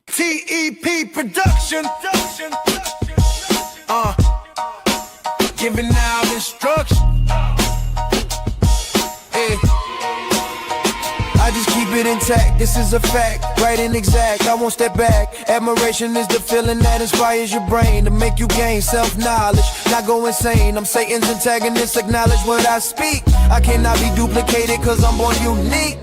TEP production. Giving out instructions. I just keep it intact, this is a fact, right and exact, I won't step back. Admiration is the feeling that inspires your brain to make you gain self-knowledge, not go insane. I'm Satan's antagonist, acknowledge what I speak. I cannot be duplicated cause I'm born unique.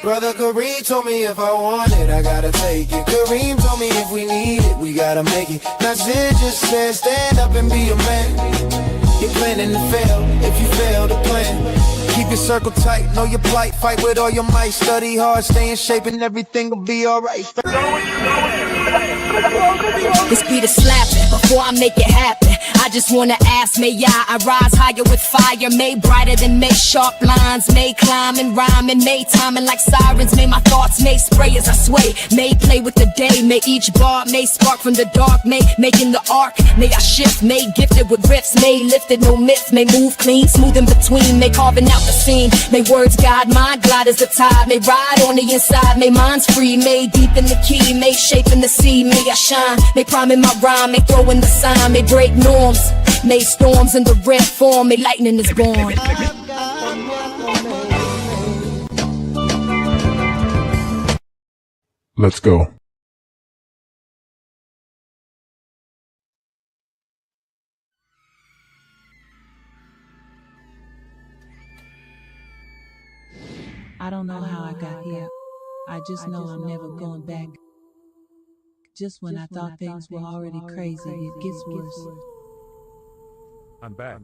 Brother Kareem told me if I want it, I gotta take it. Kareem told me if we need it, we gotta make it. Nasir just said stand up and be a man. You're planning to fail if you fail to plan. Keep your circle tight, know your plight, fight with all your might. Study hard, stay in shape and everything will be alright. This beat is slapping, before I make it happen I just wanna ask, may I rise higher with fire, made brighter than May sharp lines, may climb and rhyme and may timing like sirens, may my thoughts may spray as I sway, may play with the day, may each bar may spark from the dark, may making the arc, may I shift, may gifted with riffs, may lifted no myths, may move clean, smooth in between, may carving out the scene, may words guide my glide as the tide, may ride on the inside, may minds free, may deep in the key, may shape in the sea, may I shine, may prime in my rhyme, may throw in the sign, may break norms, may storms in the red form, may lightning is born. Let's go. I don't know how I got here. I just know I'm never going back. Just when I thought things were already crazy, it gets worse. I'm back.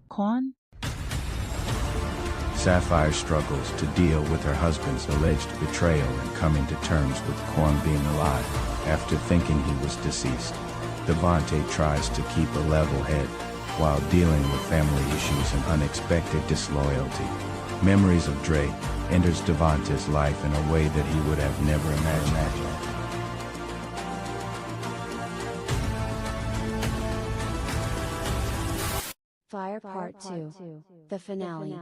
Quan? Sapphire struggles to deal with her husband's alleged betrayal and coming to terms with Quan being alive after thinking he was deceased. Devante tries to keep a level head while dealing with family issues and unexpected disloyalty. Memories of Dre enters Devante's life in a way that he would have never imagined. Fire Part 2, the finale.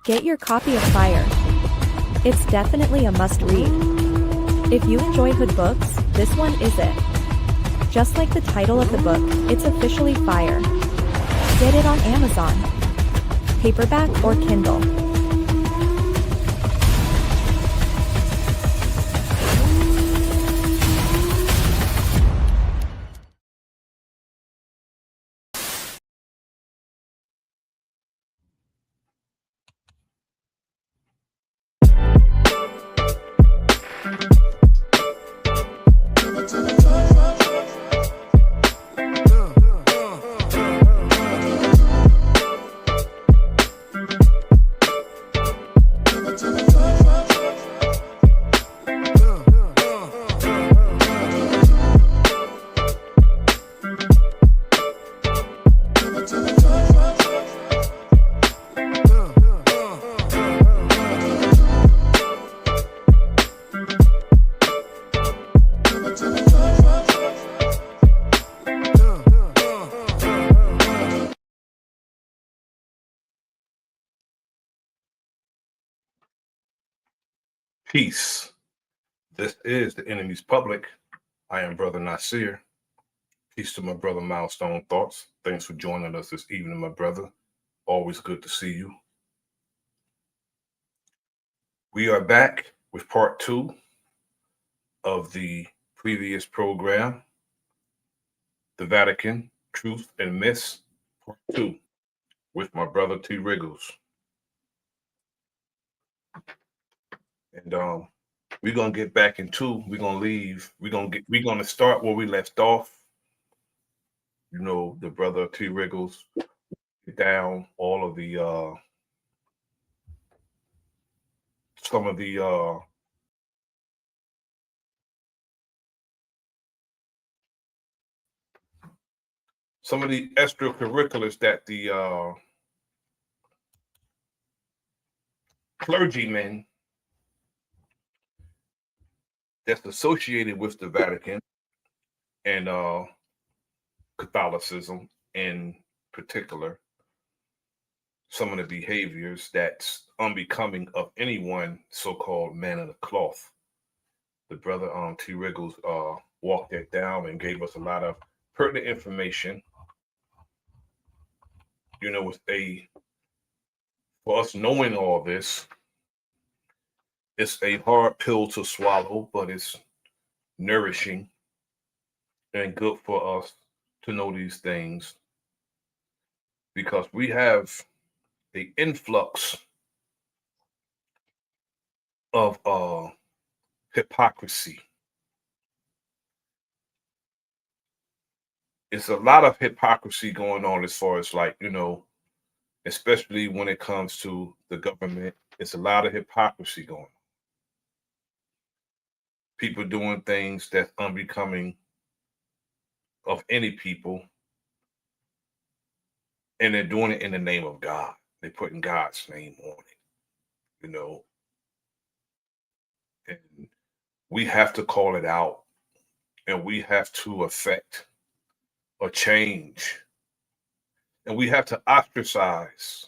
Get your copy of Fire. It's definitely a must-read. If you enjoy hood books, this one is it. Just like the title of the book, it's officially Fire. Get it on Amazon, paperback or Kindle. Peace. This is the enemy's public. I am Bro.Nasir. Peace to my brother Milestone Thoughts. Thanks for joining us this evening, my brother. Always good to see you. We are back with part 2 of the previous program, The Vatican, Truth and Myths, part 2, with my brother T. Riggles. And we're gonna get back into. We're gonna leave. We're gonna start where we left off. You know, the brother T. Riggles down all of the some of the extracurriculars that the clergymen that's associated with the Vatican and Catholicism in particular some of the behaviors that's unbecoming of anyone so-called man of the cloth. The brother T. Riggles walked that down and gave us a lot of pertinent information. You know, with for us knowing all this, it's a hard pill to swallow, but it's nourishing and good for us to know these things because we have the influx of hypocrisy. It's a lot of hypocrisy going on as far as, like, you know, especially when it comes to the government. It's a lot of hypocrisy going on. People doing things that's unbecoming of any people, and they're doing it in the name of God. They're putting God's name on it, you know. And we have to call it out, and we have to affect a change, and we have to ostracize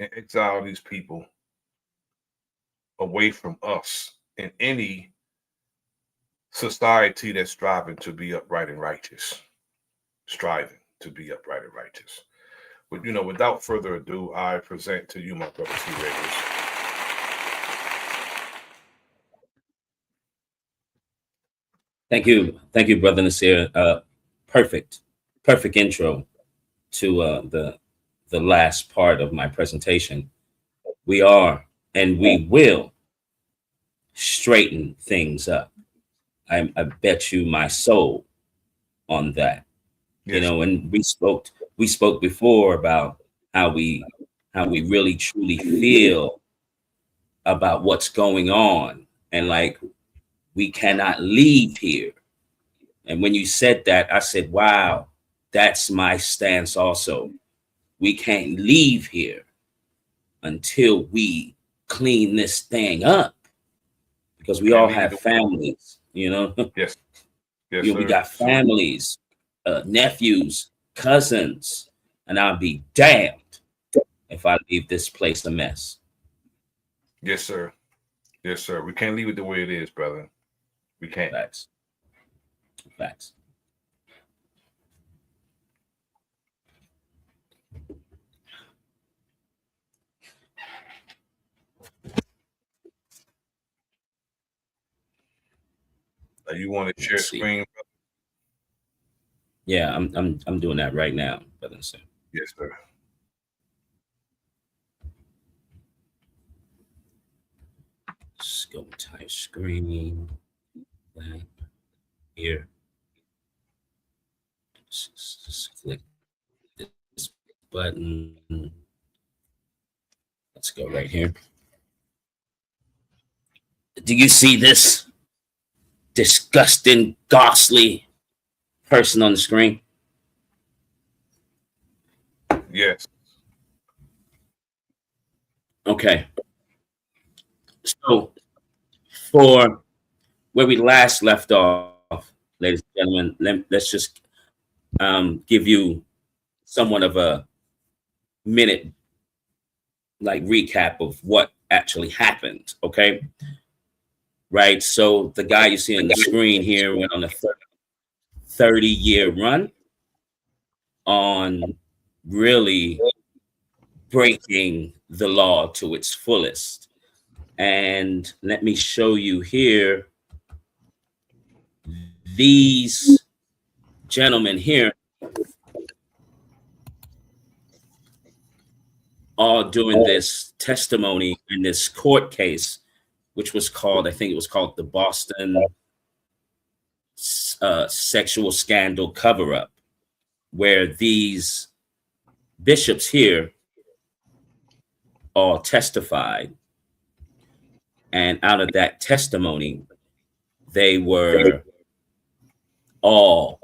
and exile these people away from us in any society that's striving to be upright and righteous. Striving to be upright and righteous. But, you know, without further ado, I present to you my brother T. Riggles. Thank you, brother Nasir. Perfect intro to the last part of my presentation. We are and we will straighten things up. I bet you my soul on that. Yes. You know, and we spoke before about how we really truly feel about what's going on, and like we cannot leave here. And when you said that, I said, wow, that's my stance also. We can't leave here until we clean this thing up, because we all have families, you know. Yes. Yes, You know, we got families, nephews, cousins, and I'll be damned if I leave this place a mess. Yes, sir. Yes, sir. We can't leave it the way it is, brother. We can't. Facts. Facts. You want to share screen? Yeah, I'm doing that right now, brother. Yes, sir. Let's go type screen. That here. Just click this button. Let's go right here. Do you see this disgusting, ghastly person on the screen? Yes. Okay. So, for where we last left off, ladies and gentlemen, let's just give you somewhat of a minute, like, recap of what actually happened. Okay. Right. So the guy you see on the screen here went on a 30-year run on really breaking the law to its fullest. And let me show you here. These gentlemen here are doing this testimony in this court case, which was called, I think it was called the Boston sexual scandal cover-up, where these bishops here all testified. And out of that testimony, they were all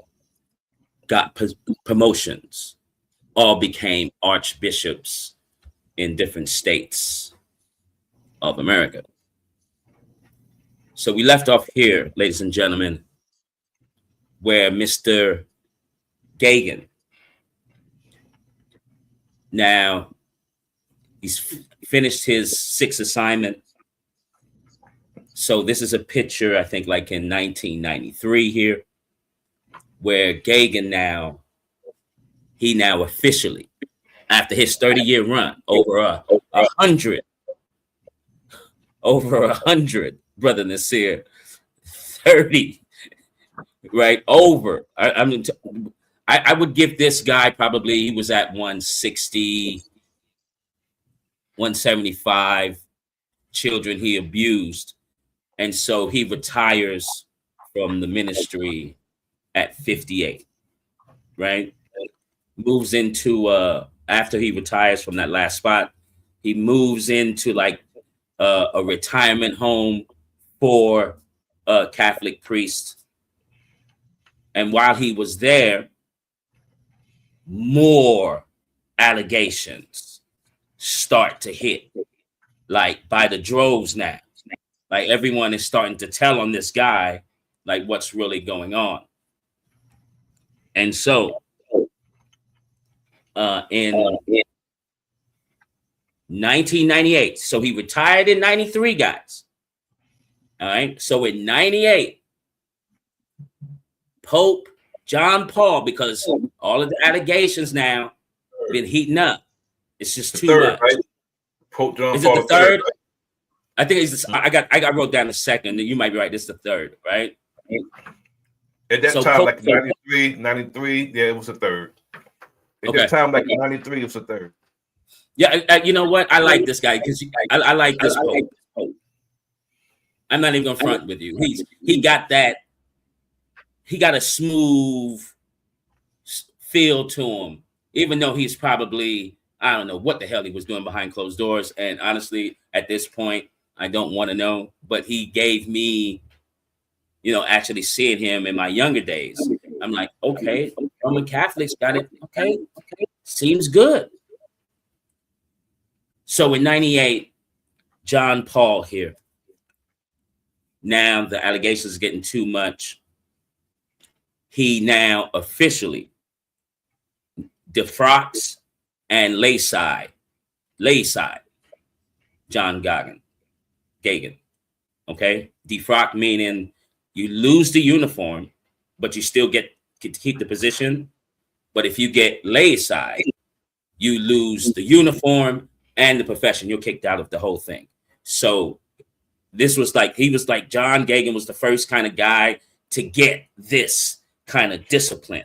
got promotions, all became archbishops in different states of America. So we left off here, ladies and gentlemen, where Mr. Gagan, now He's finished his sixth assignment. So this is a picture, I think, like in 1993 here, where Gagan now officially, after his 30-year run, over a hundred, Brother Nasir, 30, right? Over. I mean, I would give this guy probably, he was at 160, 175 children he abused. And so he retires from the ministry at 58, right? Moves into, after he retires from that last spot, he moves into like a retirement home for Catholic priests. And while he was there, more allegations start to hit, like by the droves now. Like everyone is starting to tell on this guy, like what's really going on. And so in 1998, so he retired in 93, guys. All right. So in 98, Pope John Paul, because all of the allegations now been heating up. It's just too much. Right? Pope John is Paul it the third? Right? I think it's. I wrote down the second. You might be right. This is the third, right? At that time, Pope, like 93, yeah, it was the third. At that time, like 93, it was the third. Yeah, you know what? I like this guy because I like this Pope. I'm not even gonna front with you. He got that. He got a smooth feel to him, even though he's probably, I don't know what the hell he was doing behind closed doors. And honestly, at this point, I don't want to know. But he gave me, actually seeing him in my younger days. I'm like, okay, Roman Catholics got it. Okay, seems good. So in 98, John Paul here. Now the allegations are getting too much. He now officially defrocks and layside John Gagan. Okay, defrock meaning you lose the uniform, but you still get to keep the position. But if you get layside, you lose the uniform and the profession. You're kicked out of the whole thing. So this was like, John Gagan was the first kind of guy to get this kind of discipline.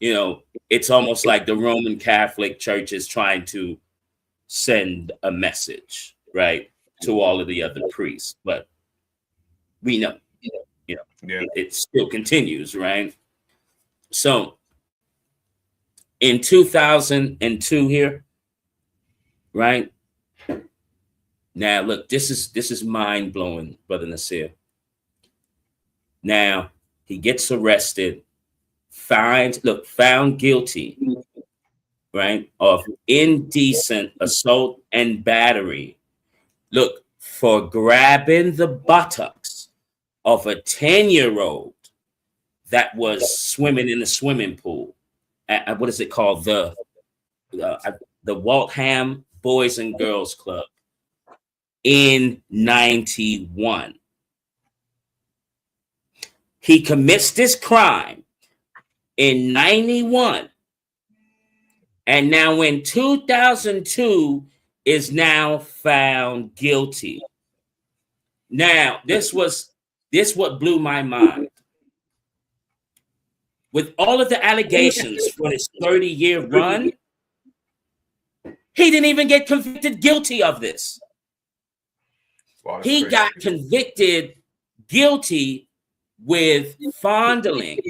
It's almost like the Roman Catholic Church is trying to send a message, right, to all of the other priests. But we know, it still continues, right? So in 2002 here, right? Now, look, this is mind-blowing, Brother Nasir. Now, he gets arrested, found guilty, right, of indecent assault and battery. Look, for grabbing the buttocks of a 10-year-old that was swimming in the swimming pool. What is it called? The Waltham Boys and Girls Club in 91. He commits this crime in 91. And now in 2002 is now found guilty. Now, this what blew my mind. With all of the allegations for his 30-year run, he didn't even get convicted guilty of this. Wow, he crazy. Got convicted guilty with fondling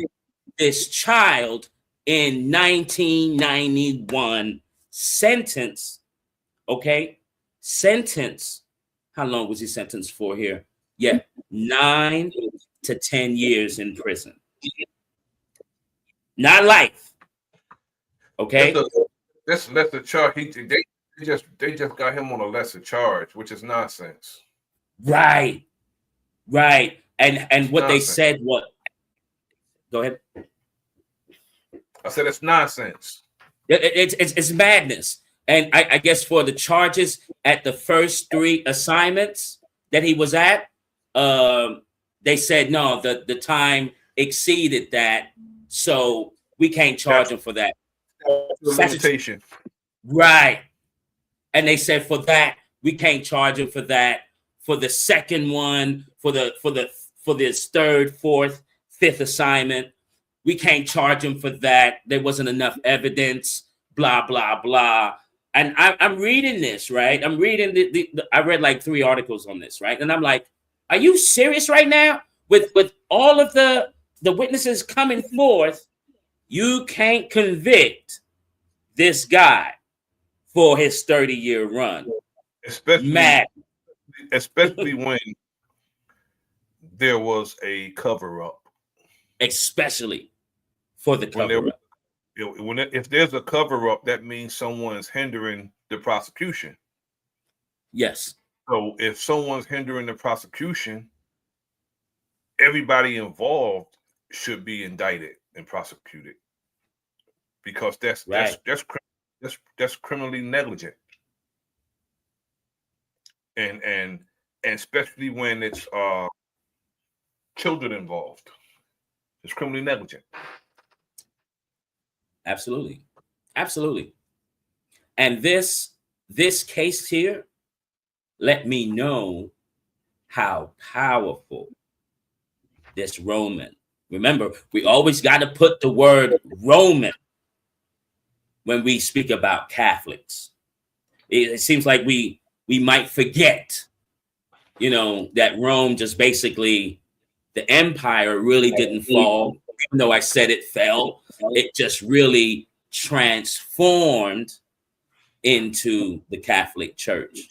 this child in 1991. Sentence, okay? Sentence. How long was he sentenced for here? Yeah, 9 to 10 years in prison. Not life. Okay? This lesser charge. They just got him on a lesser charge, which is nonsense. Right. And what nonsense. They said, what? Go ahead. I said it's nonsense. It's madness. And I guess for the charges at the first 3 assignments that he was at, they said no, the time exceeded that, so we can't charge him for that. Limitation. Right. And they said for that, we can't charge him for that. For the second one, for this third, fourth, fifth assignment, we can't charge him for that. There wasn't enough evidence, blah, blah, blah. And I'm reading this, right? I'm reading I read like 3 articles on this, right? And I'm like, are you serious right now? With all of the witnesses coming forth, you can't convict this guy for his 30-year run. Especially when there was a cover-up. Especially for the cover-up. If there's a cover-up, that means someone's hindering the prosecution. Yes. So if someone's hindering the prosecution, everybody involved should be indicted and prosecuted, because that's criminally negligent, and especially when it's children involved, it's criminally negligent. Absolutely. And this case here let me know how powerful this Roman. Remember, we always got to put the word Roman when we speak about Catholics. It seems like we might forget, that Rome just basically, the empire really didn't fall, even though I said it fell. It just really transformed into the Catholic Church.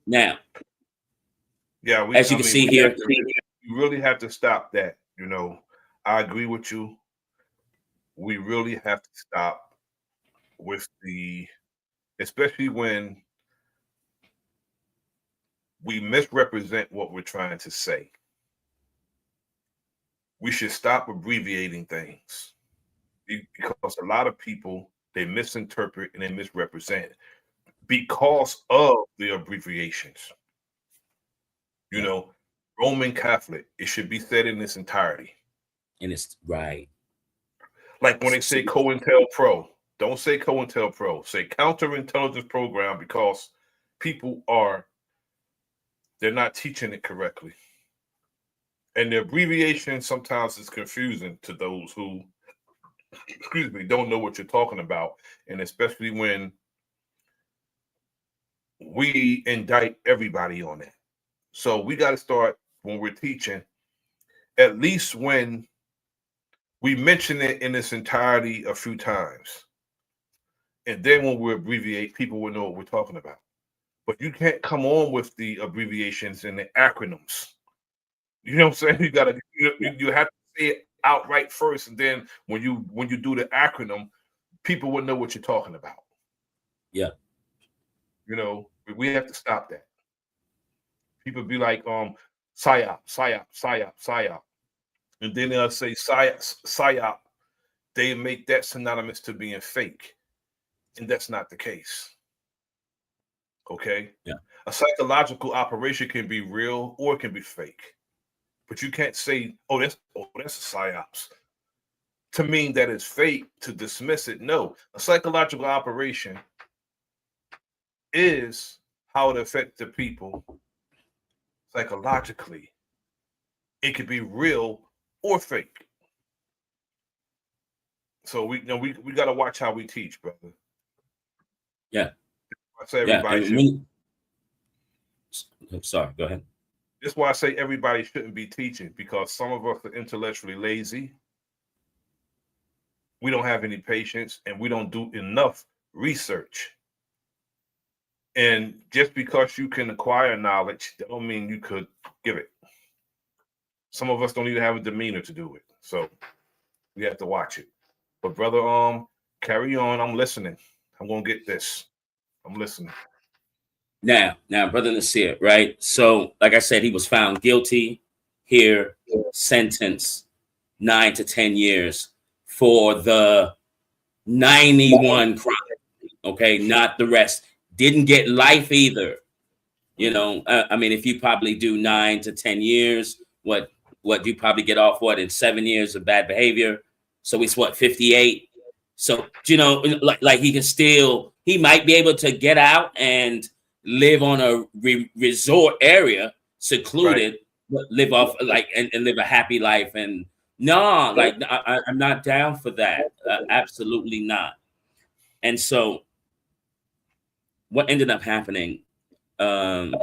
Now, as you can see here, you really have to stop that. I agree with you. We really have to stop with especially when we misrepresent what we're trying to say. We should stop abbreviating things, because a lot of people, they misinterpret and they misrepresent because of the abbreviations. Roman Catholic, it should be said in its entirety. And it's right. Like when they say COINTELPRO, don't say COINTELPRO, say counterintelligence program, because people they're not teaching it correctly. And the abbreviation sometimes is confusing to those who, don't know what you're talking about. And especially when we indict everybody on that. So we got to start, when we're teaching, at least when we mention it in its entirety a few times. And then when we abbreviate, people will know what we're talking about. But you can't come on with the abbreviations and the acronyms. You know what I'm saying? You have to say it outright first, and then when you do the acronym, people will know what you're talking about. Yeah. We have to stop that. People be like, psyop, psyop, psyop, psyop. And then they'll say psyop. They make that synonymous to being fake. And that's not the case. Okay? Yeah. A psychological operation can be real or it can be fake. But you can't say, that's a psyops, to mean that it's fake, to dismiss it. No, a psychological operation is how it affects the people psychologically. It could be real or fake. So we got to watch how we teach, brother. Yeah. I say everybody sorry, go ahead. That's why I say everybody shouldn't be teaching, because some of us are intellectually lazy. We don't have any patience, and we don't do enough research. And just because you can acquire knowledge, that don't mean you could give it. Some of us don't even have a demeanor to do it. So we have to watch it. But brother, carry on. I'm listening. I'm gonna get this. I'm listening. Now, Bro.Nasir, right? So, like I said, he was found guilty here, sentenced 9 to 10 years for the 91 crimes. Okay, not the rest. Didn't get life either. You know, I mean, if you probably do 9 to 10 years, what you probably get off in 7 years of bad behavior. So it's 58. So you know, like he might be able to get out and live on a resort area, secluded, but live off and live a happy life. And no, like I'm not down for that. Absolutely not. And so what ended up happening? The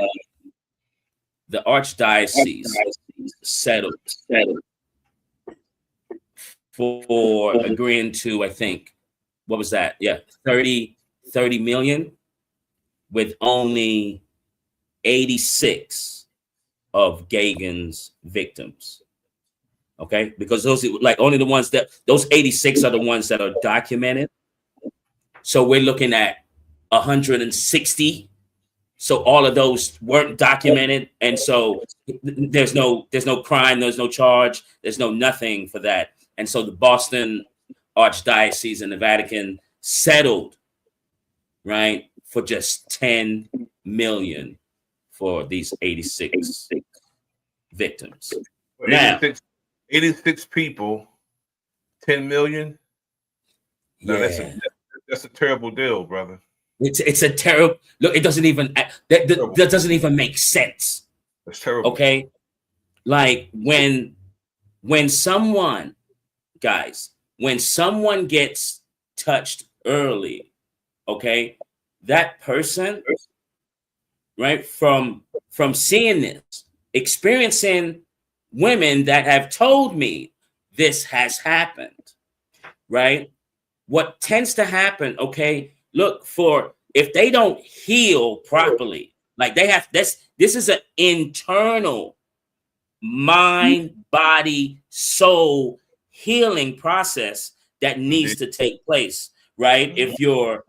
archdiocese settled for agreeing to, I think, what was that? Yeah, 30 million with only 86 of Gagin's victims. Okay, because those only the ones those 86 are the ones that are documented. So we're looking at 160. So all of those weren't documented, and so there's no crime, there's no charge, there's no nothing for that. And so the Boston Archdiocese and the Vatican settled, right, for just 10 million for these 86 victims. 86 people, 10 million. No, Yeah, that's a terrible deal, brother. It's a terrible look. It doesn't even that doesn't even make sense. That's terrible. Okay, like when someone, guys, when someone gets touched early, okay, that person, right, from seeing this, experiencing women that have told me this has happened, right? What tends to happen, okay? Look, if they don't heal properly, like they have this is an internal mind, body, soul healing process that needs to take place, right? If you're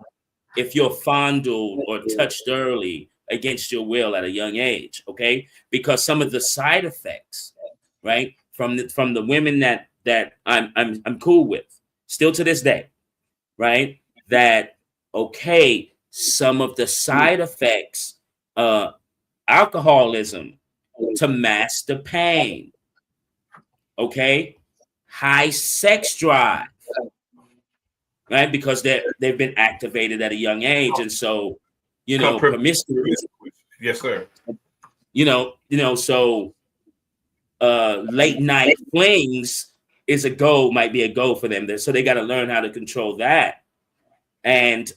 fondled or touched early against your will at a young age, okay? Because some of the side effects, right, from the women that I'm cool with, still to this day, right? That okay, some of the side effects, alcoholism to mask the pain, okay, high sex drive, right? Because they've been activated at a young age, and so you know, promiscuity. Yes, sir. You know, so late night flings might be a go for them. So they got to learn how to control that. And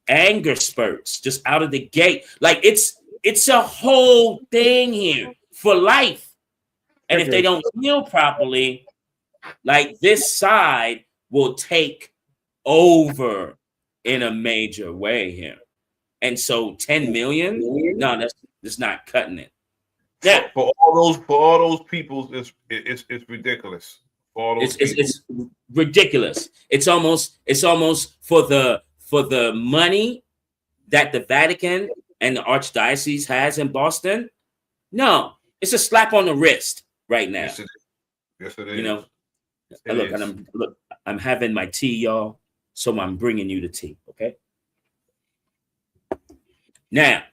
anger spurts just out of the gate. Like it's a whole thing here for life. And if they don't heal properly, like this side will take over in a major way here. And so 10 million, no, that's not cutting it. Yeah, for all those people, it's ridiculous. It's ridiculous. It's almost for the money that the Vatican and the Archdiocese has in Boston. No, it's a slap on the wrist right now. Yes, it is. You know, I'm having my tea, y'all. So I'm bringing you the tea, okay? Now,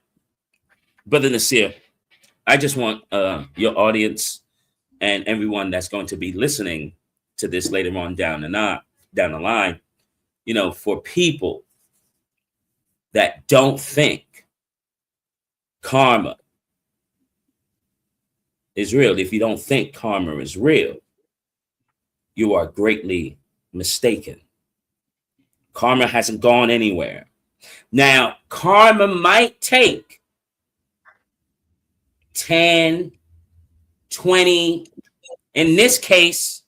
Brother Nasir, I just want your audience and everyone that's going to be listening to this later on down the line, you know, for people that don't think karma is real, if you don't think karma is real, you are greatly mistaken. Karma hasn't gone anywhere. Now, karma might take 10, 20, in this case,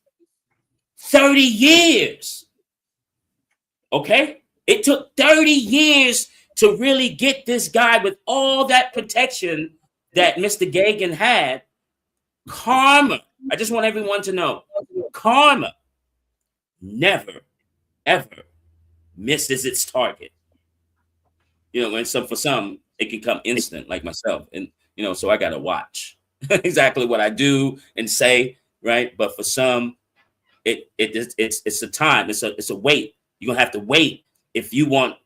30 years. Okay? It took 30 years to really get this guy with all that protection that Mr. Gagin had. Karma, I just want everyone to know, karma never, ever misses its target. You know, and so for some, it can come instant, like myself. And, you know, so I got to watch exactly what I do and say, right? But for some, it's a time, it's a wait. You're going to have to wait if you want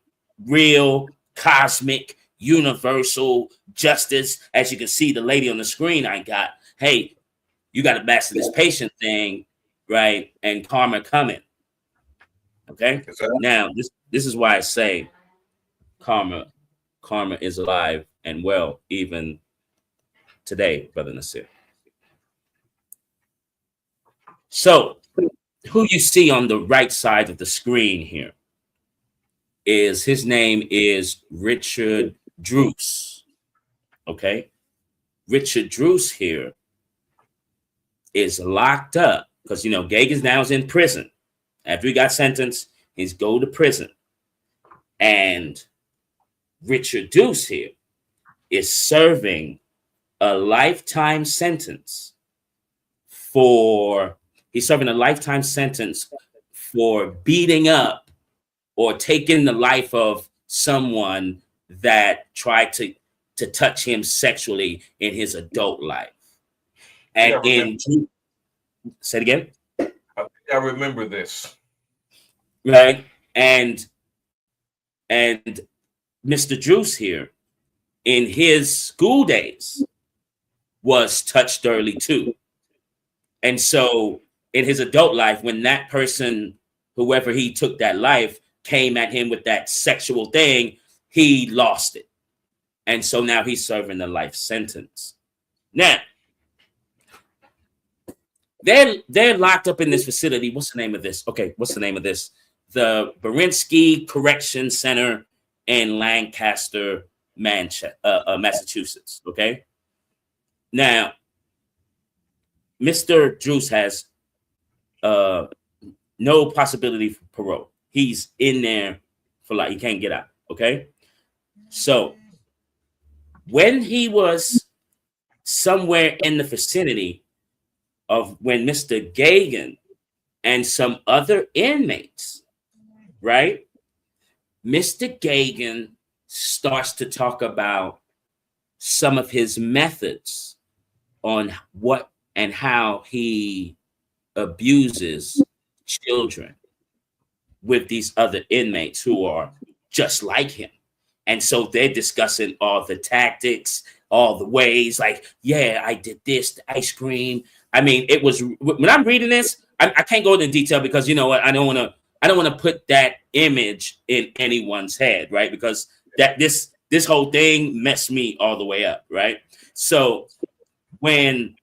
real, cosmic, universal justice. As you can see, the lady on the screen I got, hey, you got to master this patient thing, right? And karma coming. Okay. Now, this is why I say karma is alive and well, even today, Brother Nasir. So, who you see on the right side of the screen here is, his name is Richard Druce. Okay. Richard Druce here is locked up because, you know, Gagan's now is in prison. After he got sentenced, he's go to prison. And Richard Druce here is serving a lifetime sentence for beating up or taking the life of someone that tried to touch him sexually in his adult life. And say it again. I remember this. Right. And Mr. Druce here, in his school days, was touched early too. And so in his adult life, when that person, whoever he took that life, came at him with that sexual thing, he lost it. And so now he's serving a life sentence. Now, they're locked up in this facility. What's the name of this? Okay, what's the name of this? The Berinsky Correction Center in Lancaster, Massachusetts. Okay. Now, Mr. Druce has no possibility for parole. He's in there for life. He can't get out. Okay. So when he was somewhere in the vicinity of when Mr. Gagan and some other inmates, right? Mr. Gagan starts to talk about some of his methods on what and how he abuses children with these other inmates who are just like him. And so they're discussing all the tactics, all the ways, like, yeah, I did this, the ice cream. I mean, it was, when I'm reading this, I can't go into detail because, you know what, I don't want to put that image in anyone's head, right? Because that this whole thing messed me all the way up, right? So when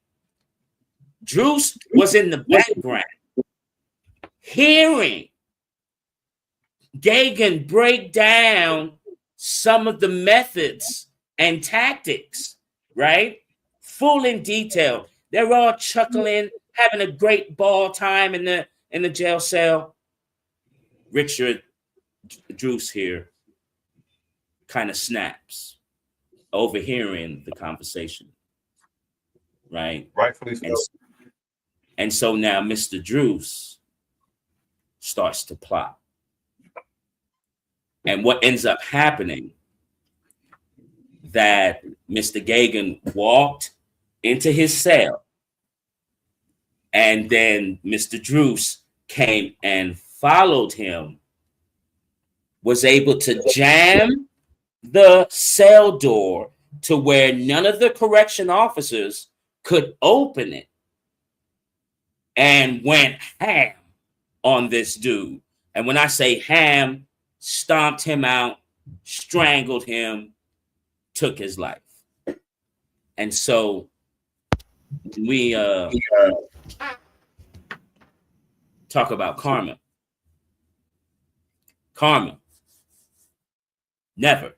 Druce was in the background, hearing Gagan break down some of the methods and tactics, right? Full in detail. They're all chuckling, having a great ball time in the jail cell. Richard Druce here kind of snaps, overhearing the conversation, right? Rightfully so. And so now Mr. Druce starts to plot. And what ends up happening, that Mr. Gagan walked into his cell, and then Mr. Druce came and followed him, was able to jam the cell door to where none of the correction officers could open it, and went ham on this dude. And when I say ham, stomped him out, strangled him, took his life. And so we talk about karma. Karma never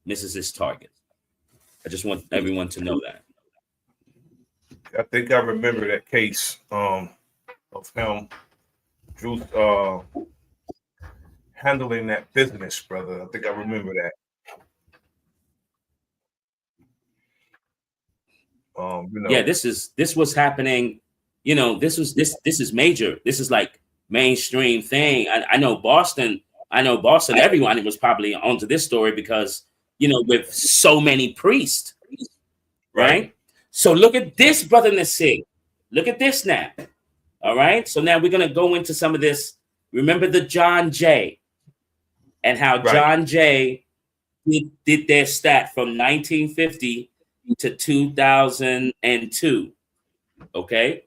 misses its target. I just want everyone to know that. I think I remember that case of him, Druce, handling that business, brother. I think I remember that. Yeah, this was happening. You know, this is major. This is like mainstream thing. I know Boston. Everyone was probably onto this story because, you know, with so many priests, right? So look at this, Brother Nasir. Look at this now. All right. So now we're gonna go into some of this. Remember the John Jay. and how Right. John Jay did their stat from 1950 to 2002. Okay.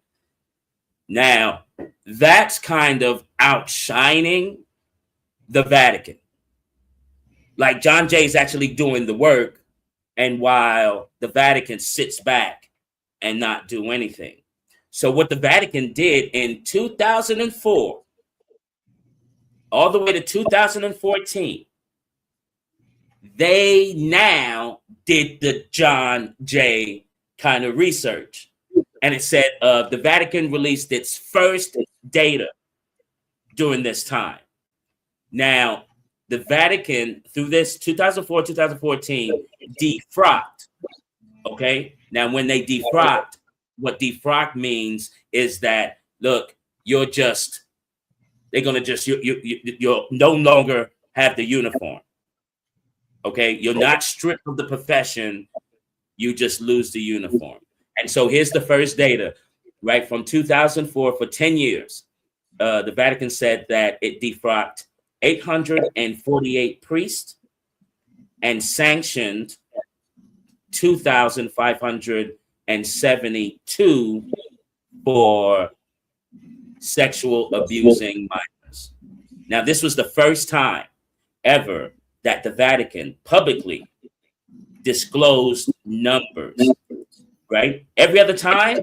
Now, that's kind of outshining the Vatican. Like John Jay is actually doing the work, and while the Vatican sits back and not do anything. So what the Vatican did in 2004 all the way to 2014, they now did the John Jay kind of research. And it said the Vatican released its first data during this time. Now, the Vatican, through this 2004, 2014, defrocked. Okay. Now, when they defrocked, what defrock means is that, look, they're going to just, you'll no longer have the uniform. Okay. You're not stripped of the profession. You just lose the uniform. And so here's the first data, right? From 2004 for 10 years, the Vatican said that it defrocked 848 priests and sanctioned 2,572 for sexual abusing minors. Now, this was the first time ever that the Vatican publicly disclosed numbers, right? Every other time,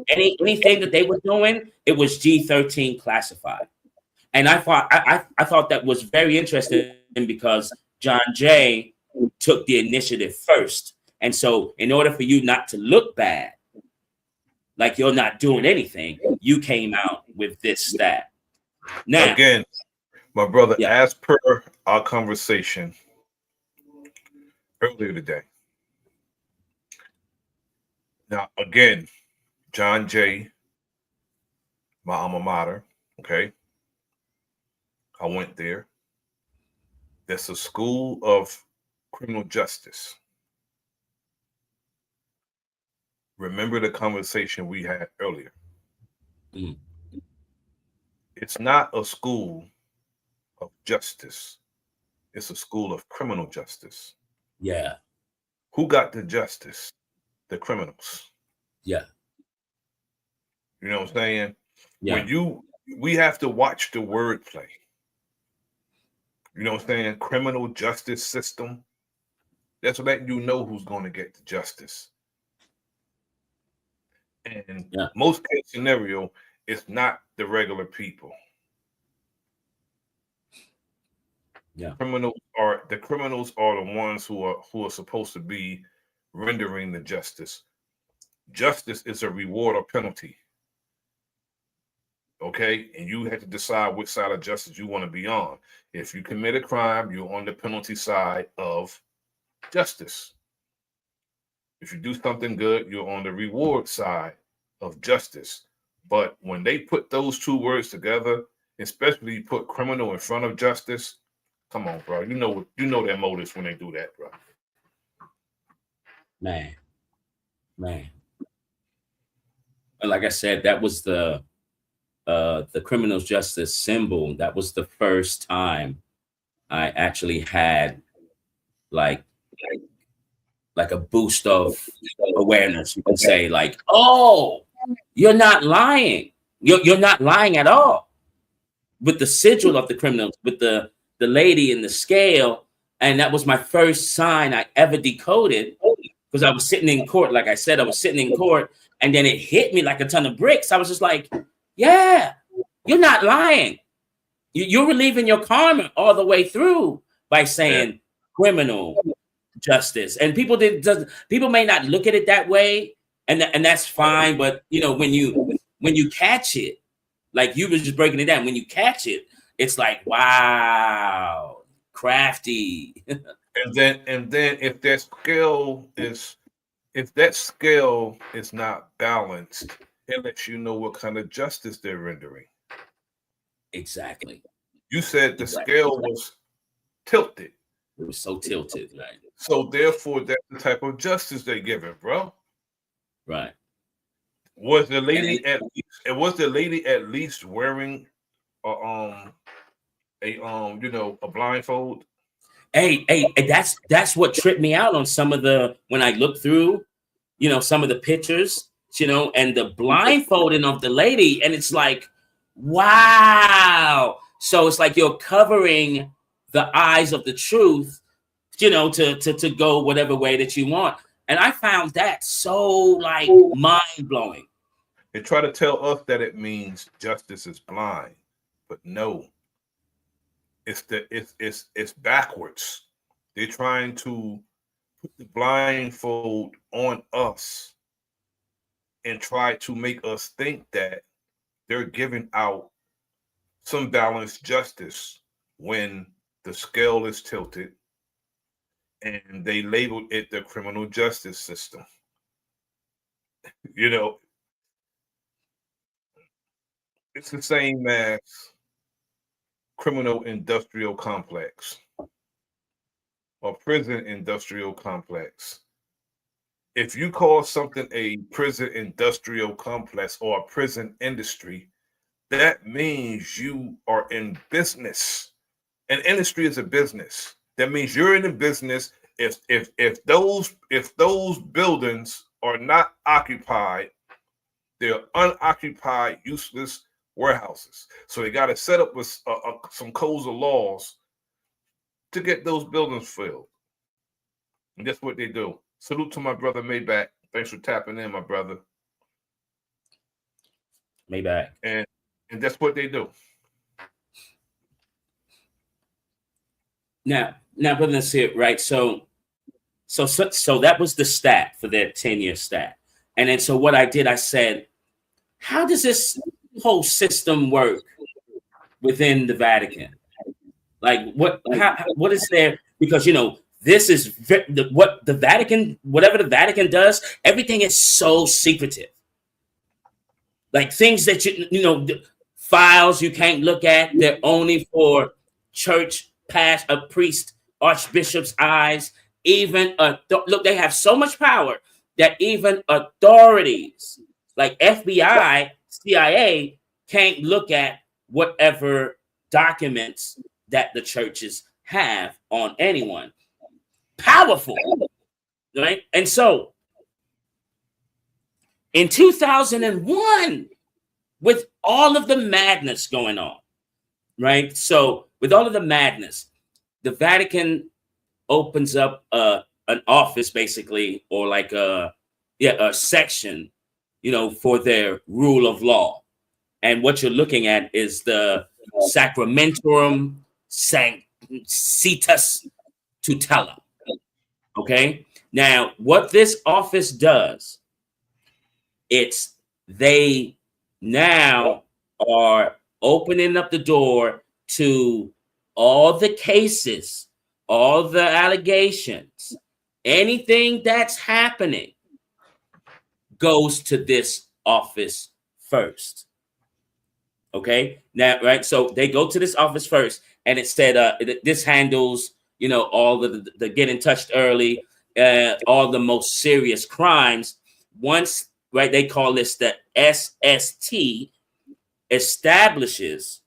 anything that they were doing, it was G13 classified. And I thought that was very interesting because John Jay took the initiative first. And so in order for you not to look bad, like you're not doing anything, you came out with this stat. Now, again, my brother, Yeah. as per our conversation earlier today. Now, again, John Jay, my alma mater, okay? I went there. There's a school of criminal justice. Remember the conversation we had earlier. Mhm. It's not a school of justice. It's a school of criminal justice. yeah, Who got the justice? The criminals. yeah, You know what I'm saying? yeah, We have to watch the wordplay. You know what I'm saying? Criminal justice system. That's letting you know who's going to get the justice. And Yeah. most case scenario, it's not the regular people. Yeah. The criminals are the ones who are supposed to be rendering the justice. Justice is a reward or penalty. Okay, and you have to decide which side of justice you want to be on. If you commit a crime, you're on the penalty side of justice. If you do something good, you're on the reward side of justice. But when they put those two words together, especially you put criminal in front of justice, come on, bro. You know their motives when they do that, bro. man. And like I said, that was the criminal justice symbol. That was the first time I actually had like a boost of awareness. You could say like, oh, you're not lying. You're not lying at all. With the sigil of the criminals, with the lady in the scale, and that was my first sign I ever decoded because I was sitting in court. Like I said, I was sitting in court, and then it hit me like a ton of bricks. I was just like, yeah, you're not lying. You're relieving your karma all the way through by saying criminal justice. And people may not look at it that way, and that's fine. But you know, when you catch it, like you was just breaking it down, when you catch it, it's like, wow, crafty. And then if that scale is not balanced, it lets you know what kind of justice they're rendering. Exactly. You said the scale was tilted. It was so tilted, right? So therefore, that's the type of justice they're giving, bro. Right. Was the lady at least wearing a blindfold. Hey, that's what tripped me out on some of the when I looked through, some of the pictures, and the blindfolding of the lady, and it's like, wow. So it's like you're covering the eyes of the truth, to go whatever way that you want. And I found that so like mind blowing. They try to tell us that it means justice is blind, but no, it's backwards. They're trying to put the blindfold on us and try to make us think that they're giving out some balanced justice when the scale is tilted, and they labeled it the criminal justice system. It's the same as criminal industrial complex or prison industrial complex. If you call something a prison industrial complex or a prison industry, that means you are in business. An industry is a business. That means you're in a business. If those buildings are not occupied, they're unoccupied, useless warehouses. So they got to set up with some codes of laws to get those buildings filled. And that's what they do. Salute to my brother Maybach. Thanks for tapping in, my brother. Maybach. And that's what they do. Now, Brother Nasir, right? So that was the stat for their 10-year stat. And then so what I did, I said, how does this whole system work within the Vatican? Like what is there? Because this is what the Vatican, whatever the Vatican does, everything is so secretive. Like things that files you can't look at, they're only for church priest, archbishop's eyes. Even look, they have so much power that even authorities like FBI, CIA can't look at whatever documents that the churches have on anyone. Powerful, right? And so in 2001, with all of the madness going on, right? So with all of the madness, the Vatican opens up an office, basically, or like a section, for their rule of law. And what you're looking at is the Sacramentorum Sanctitas Tutela. Okay. Now, what this office does, they now are opening up the door to all the cases, all the allegations, anything that's happening goes to this office first. Okay. Now, right. So they go to this office first, and it said this handles, all the getting touched early, all the most serious crimes. Once, right, they call this the SST, establishes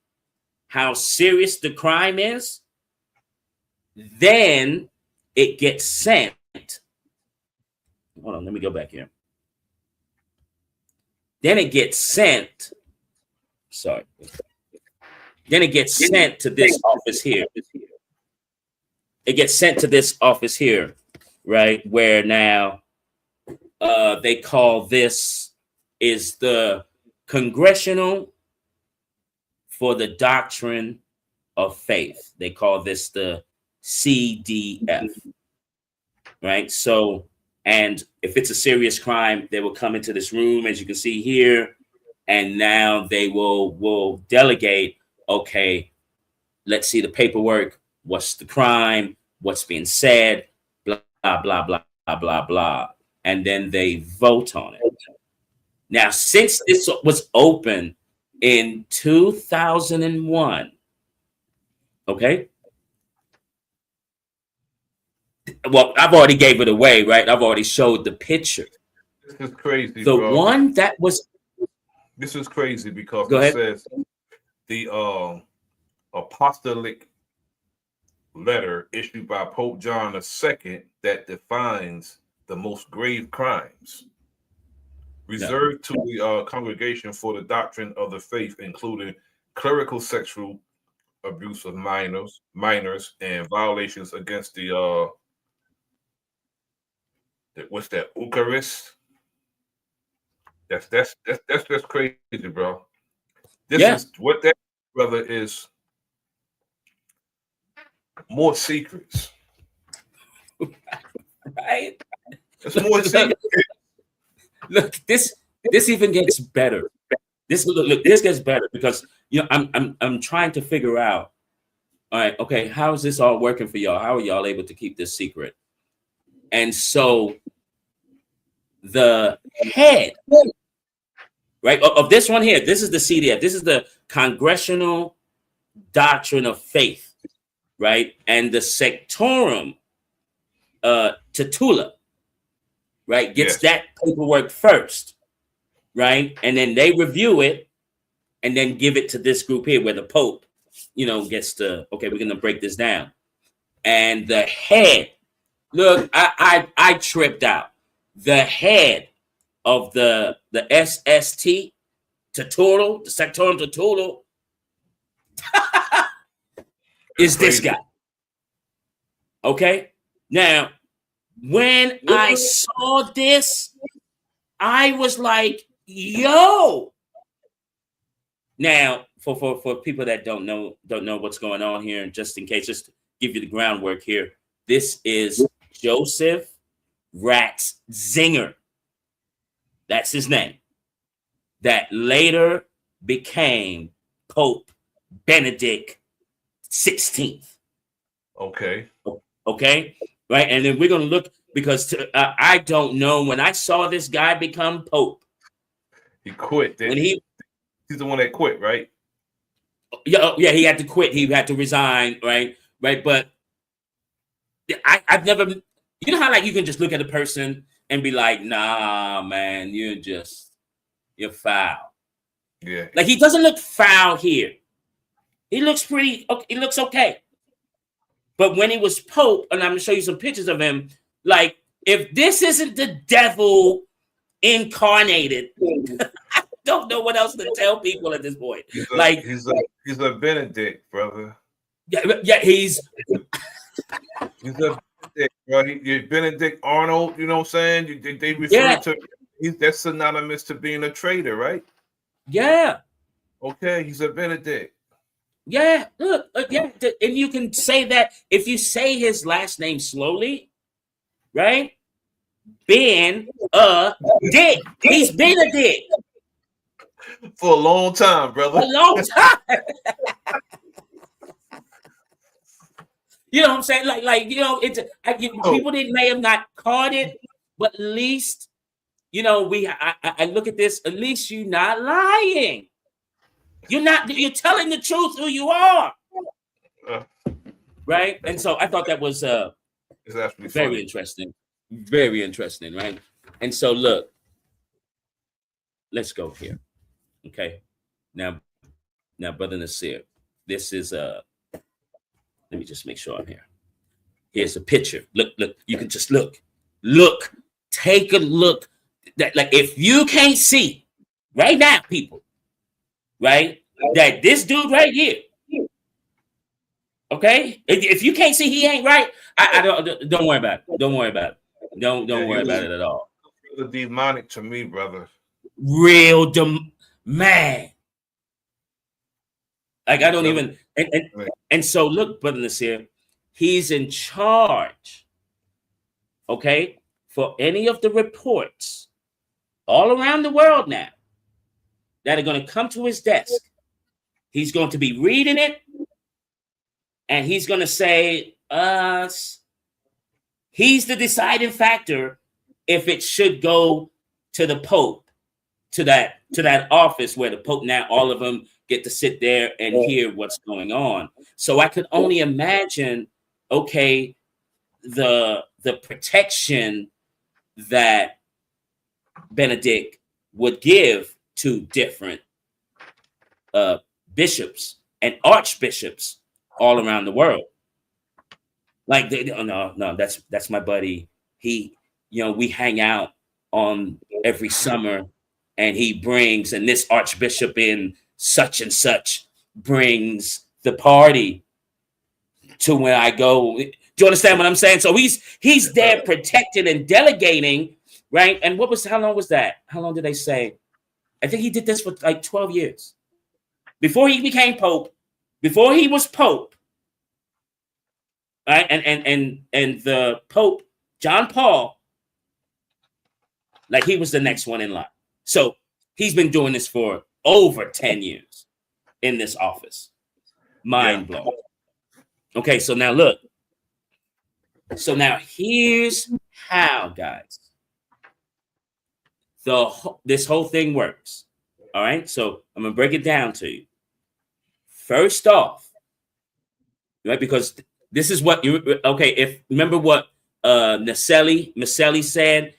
how serious the crime is, then it gets sent. Hold on, let me go back here. Then it gets sent. Sorry. Then it gets sent to this office here. It gets sent to this office here, right? Where now they call this is the Congressional for the Doctrine of Faith. They call this the CDF, right? So, and if it's a serious crime, they will come into this room, as you can see here, and now they will delegate, okay, let's see the paperwork. What's the crime? What's being said? Blah, blah, blah, blah, blah, blah. And then they vote on it. Now, since this was open in 2001, okay? Well, I've already gave it away, right? I've already showed the picture. This is crazy, The bro. one that was... This is crazy because Go it ahead. says the apostolic letter issued by Pope John II that defines the most grave crimes reserved to the Congregation for the Doctrine of the Faith, including clerical sexual abuse of minors, and violations against what's that, Eucharist? That's just crazy, bro. This is what that, brother, is more secrets. Right? It's more secrets. Look, this even gets better. This gets better because I'm trying to figure out, all right, okay, how is this all working for y'all? How are y'all able to keep this secret? And so the head, right, of this one here, this is the CDF. This is the Congressional Doctrine of Faith, right? And the Sectorum Titula, right, gets that paperwork first, right? And then they review it and then give it to this group here where the Pope, gets to, okay, we're going to break this down. And the head, look, I tripped out. The head of the SST, Tertullo, the Sectorum Tertullo, is this guy. Okay? Now, when I saw this, I was like, yo. Now, for people that don't know what's going on here, and just in case, just to give you the groundwork here, this is Joseph Ratzinger. That's his name. That later became Pope Benedict XVI. Okay. Okay. Right. And then we're going to look, because I don't know, when I saw this guy become Pope. He quit. He's the one that quit, right? Yeah, he had to quit. He had to resign, right? Right. But I've never, you know how like you can just look at a person and be like, nah, man, you're foul. Yeah. Like he doesn't look foul here. He looks pretty, he looks okay. But when he was Pope, and I'm going to show you some pictures of him, like, if this isn't the devil incarnated, I don't know what else to tell people at this point. He's a Benedict, brother. Yeah, he's a Benedict, bro. He's Benedict Arnold, you know what I'm saying? They refer to, that's synonymous to being a traitor, right? Yeah. Okay, he's a Benedict. Yeah, look, yeah, and you can say that if you say his last name slowly, right? Ben a dick. He's been a dick for a long time, brother. A long time. You know what I'm saying? Like people may have not caught it, but at least I look at this. At least you're not lying. You're telling the truth who you are. Right? And so I thought that was very interesting. Very interesting, right? And so look, let's go here. Okay. Now, Brother Nasir, this is let me just make sure I'm here. Here's a picture. Look, you can just look, take a look. That, like, if you can't see right now, people, right, that this dude right here, okay, if you can't see he ain't right, I don't worry about it. Don't worry about it. Don't worry about it at all. Demonic to me, brother. Real man. Like I don't even and so look, Brother Nasir, he's in charge, okay, for any of the reports all around the world now that are going to come to his desk. He's going to be reading it, and he's going to say, he's the deciding factor if it should go to the Pope, to that office where the Pope, now all of them get to sit there and hear what's going on. So I could only imagine, okay, the protection that Benedict would give to different bishops and archbishops all around the world. Like, no, that's my buddy. He, we hang out on every summer, and he brings, and this archbishop in such and such brings the party to when I go. Do you understand what I'm saying? So he's there protecting and delegating, right? And how long was that? How long did they say? I think he did this for like 12 years. Before he became Pope, before he was Pope, right? And the Pope, John Paul, like he was the next one in line. So he's been doing this for over 10 years in this office. Mind blowing. Okay, so now look. So now here's how, guys, this whole thing works. All right, so I'm gonna break it down to you. First off, right, because this is what if remember what Maselli said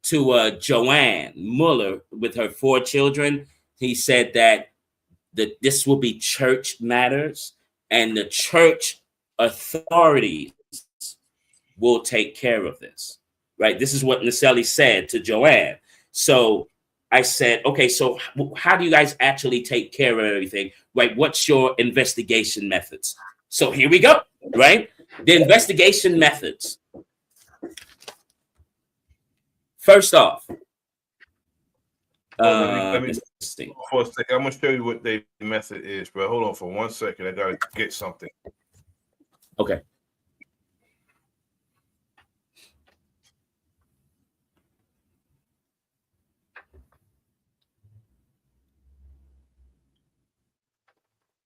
to Joanne Mueller with her 4 children. He said that this will be church matters, and the church authorities will take care of this, right? This is what Maselli said to Joanne. So I said, okay, so how do you guys actually take care of everything, right? What's your investigation methods? So here we go, right? The investigation methods. First off, let me for a second. I'm gonna show you what the method is, bro. Hold on for 1 second. I gotta get something. Okay.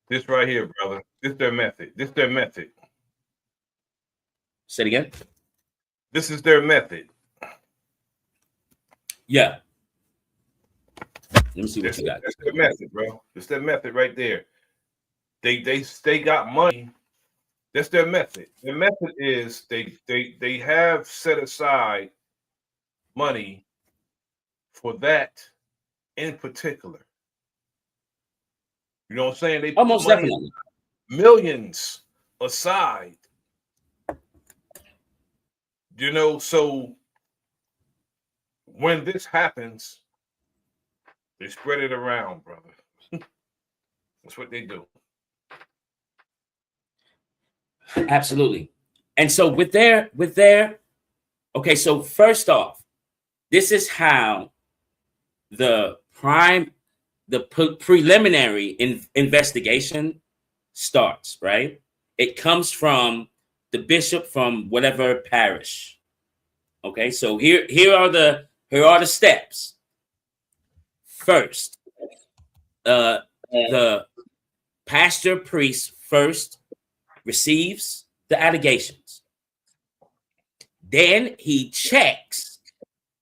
This right here, brother. This their method. This their method. Say it again. This is their method. Yeah. Let me see what you got. That's their method, bro. It's their method right there. They got money. That's their method. Their method is they have set aside money for that in particular. You know what I'm saying? They almost put money, definitely millions aside. So when this happens, they spread it around, brother. That's what they do. Absolutely. And so with their okay, so first off, this is how the preliminary investigation starts, right? It comes from the bishop from whatever parish. Okay, so here are the steps. First, the pastor priest first receives the allegations. Then he checks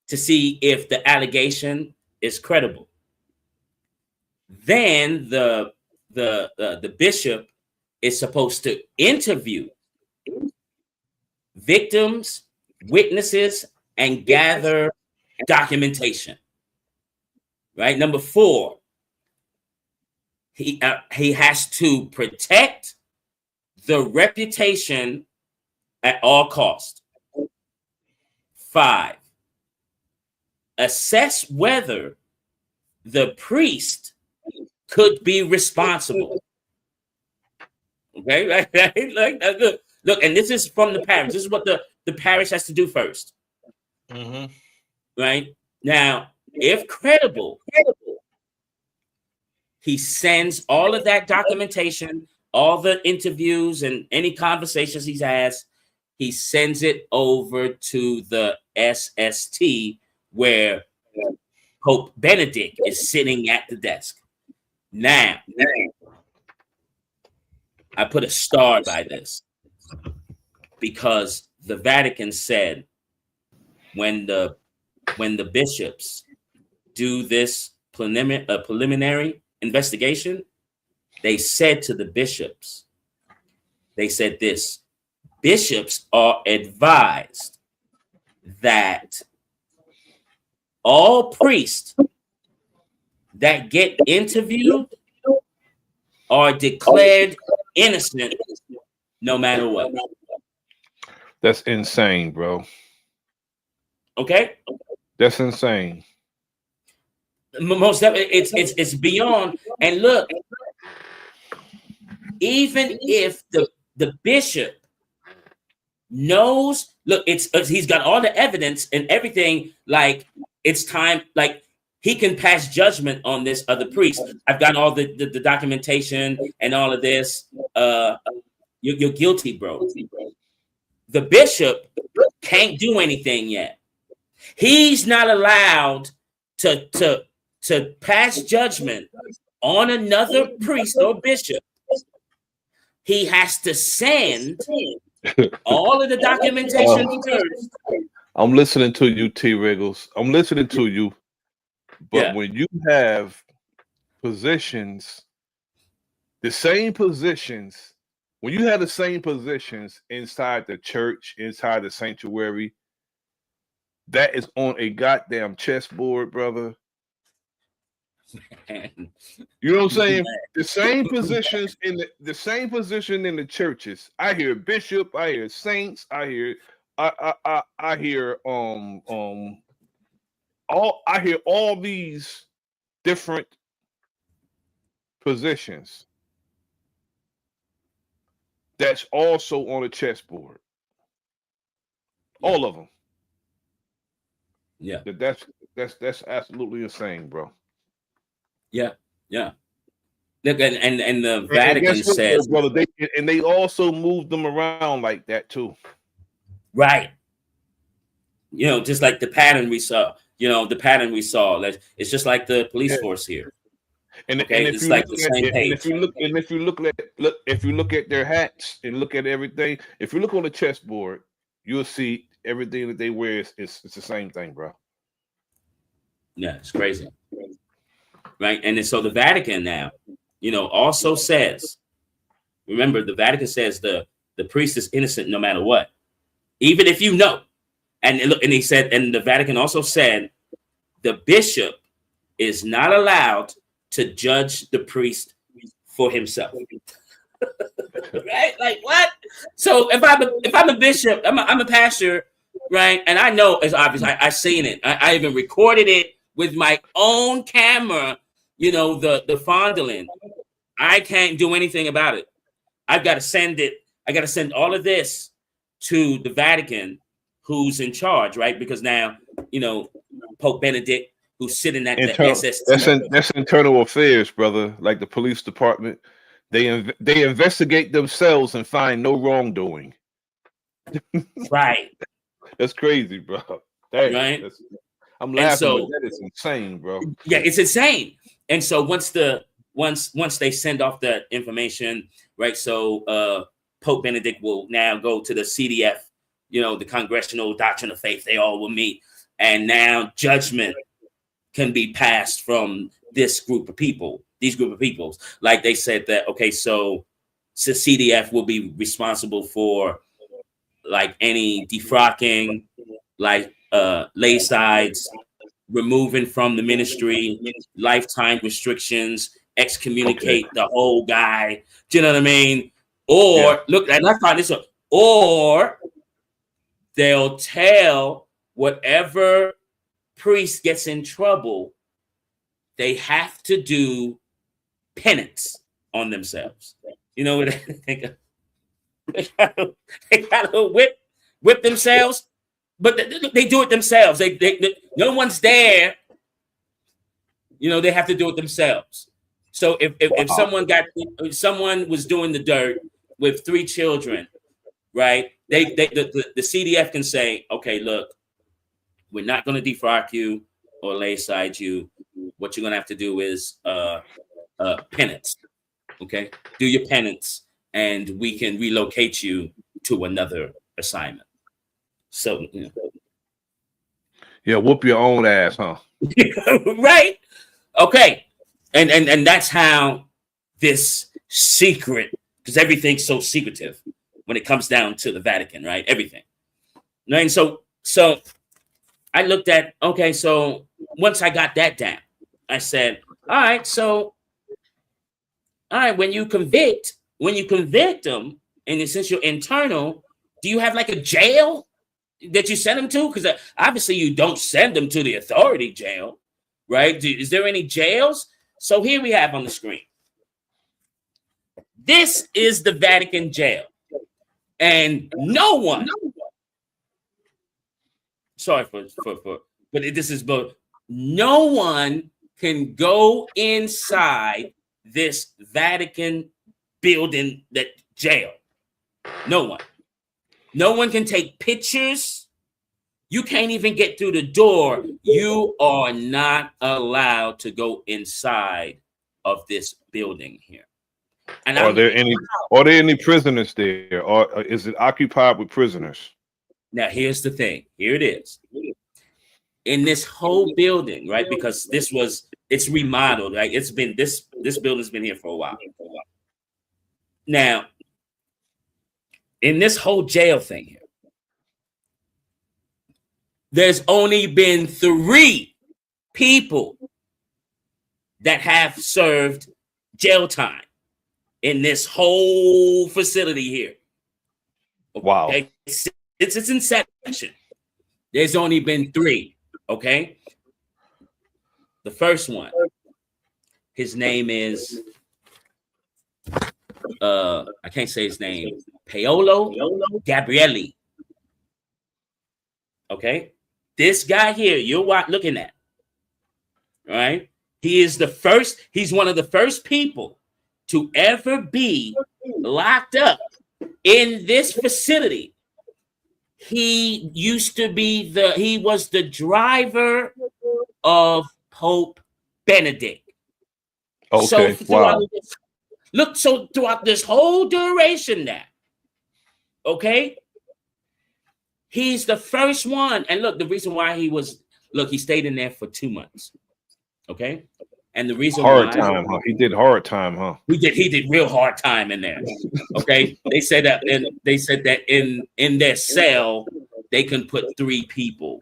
to see if the allegation is credible. Then the bishop is supposed to interview victims, witnesses, and gather documentation. Right? Number 4, he has to protect the reputation at all costs. 5, assess whether the priest could be responsible. Okay, right? Look, and this is from the parish. This is what the parish has to do first. Mm-hmm. Right? Now, if credible, he sends all of that documentation, all the interviews and any conversations he's had, he sends it over to the SST where Pope Benedict is sitting at the desk. Now, I put a star by this because the Vatican said when the bishops do this preliminary investigation, they said to the bishops, bishops are advised that all priests that get interviewed are declared innocent no matter what. That's insane, bro. Okay? That's insane. Most definitely, it's beyond. And look, even if the bishop knows, look, he's got all the evidence and everything. Like, it's time. Like, he can pass judgment on this other priest. I've got all the documentation and all of this. You're guilty, bro. The bishop can't do anything yet. He's not allowed to pass judgment on another priest or bishop. He has to send all of the documentation first. I'm listening to you, T. Riggles. I'm listening to you. But when you have positions, the same positions, when you have the same positions inside the church, inside the sanctuary, that is on a goddamn chessboard, brother. You know what I'm saying? The same positions in the same position in the churches. I hear bishop, I hear saints, I hear all these different positions that's also on a chessboard. All of them. Yeah. That's absolutely insane, bro. Yeah. Look, and the Vatican says, brother, they also moved them around like that too. Right. You know, just like the pattern we saw. It's just like the police force here. And it's like the same page. If you look at their hats and look at everything, if you look on the chessboard, you'll see everything that they wear is the same thing, bro. Yeah, it's crazy. Right. And then, so the Vatican now, also says, remember, the Vatican says the priest is innocent no matter what, even if you know. And he said, and the Vatican also said the bishop is not allowed to judge the priest for himself. Right? Like, what? So if I'm a bishop, I'm a pastor, right? And I know it's obvious. I seen it. I even recorded it with my own camera. The fondling. I can't do anything about it. I've got to send it. I got to send all of this to the Vatican, who's in charge, right? Because now, Pope Benedict, who's sitting at the SST. That's internal affairs, brother. Like the police department, they investigate themselves and find no wrongdoing. Right. That's crazy, bro. Dang, right. I'm laughing, but that is insane, bro. Yeah, it's insane. And so once they send off the information, right? So Pope Benedict will now go to the CDF, the Congressional Doctrine of Faith. They all will meet, and now judgment can be passed from this group of people. These group of people, like they said that, okay, so CDF will be responsible for like any defrocking, like lay sides, removing from the ministry, lifetime restrictions, excommunicate the whole guy. Do you know what I mean? Or look, and I found this one. Or they'll tell whatever priest gets in trouble, they have to do penance on themselves. You know what they gotta whip themselves, but they do it themselves. They no one's there. They have to do it themselves. So if someone was doing the dirt with 3 children, right? The CDF can say, okay, look, we're not going to defrock you or lay aside you. What you're going to have to do is penance. Okay, do your penance, and we can relocate you to another assignment. So, yeah, whoop your own ass, huh? Right. Okay. And that's how this secret, because everything's so secretive when it comes down to the Vatican, right? Everything. And so I looked at, okay, so once I got that down, I said, all right, so all right, when you convict them, and since you're internal, do you have like a jail that you send them to? Because obviously you don't send them to the authority jail, right? Is there any jails? So here we have on the screen. This is the Vatican jail. And no one, sorry but this is both, no one can go inside this Vatican building, that jail. No one. No one can take pictures. You can't even get through the door. You are not allowed to go inside of this building here. And are there any prisoners there, or is it occupied with prisoners? Now here's the thing. Here it is. In this whole building, right? Because it's remodeled, right? It's been this building's been here for a while. Now, in this whole jail thing here, there's only been 3 people that have served jail time in this whole facility here. Wow. Okay? It's its inception. There's only been 3. Okay. The first one, his name is I can't say his name. Paolo Gabrielli. Okay. This guy here, you're looking at. All right. He's one of the first people to ever be locked up in this facility. He was the driver of Pope Benedict. Okay. So throughout this whole duration now, okay, he's the first one. And look, the reason why he stayed in there for 2 months. Okay. And the reason time, huh? He did hard time, huh? He did real hard time in there. Okay. They said that in their cell, they can put 3 people.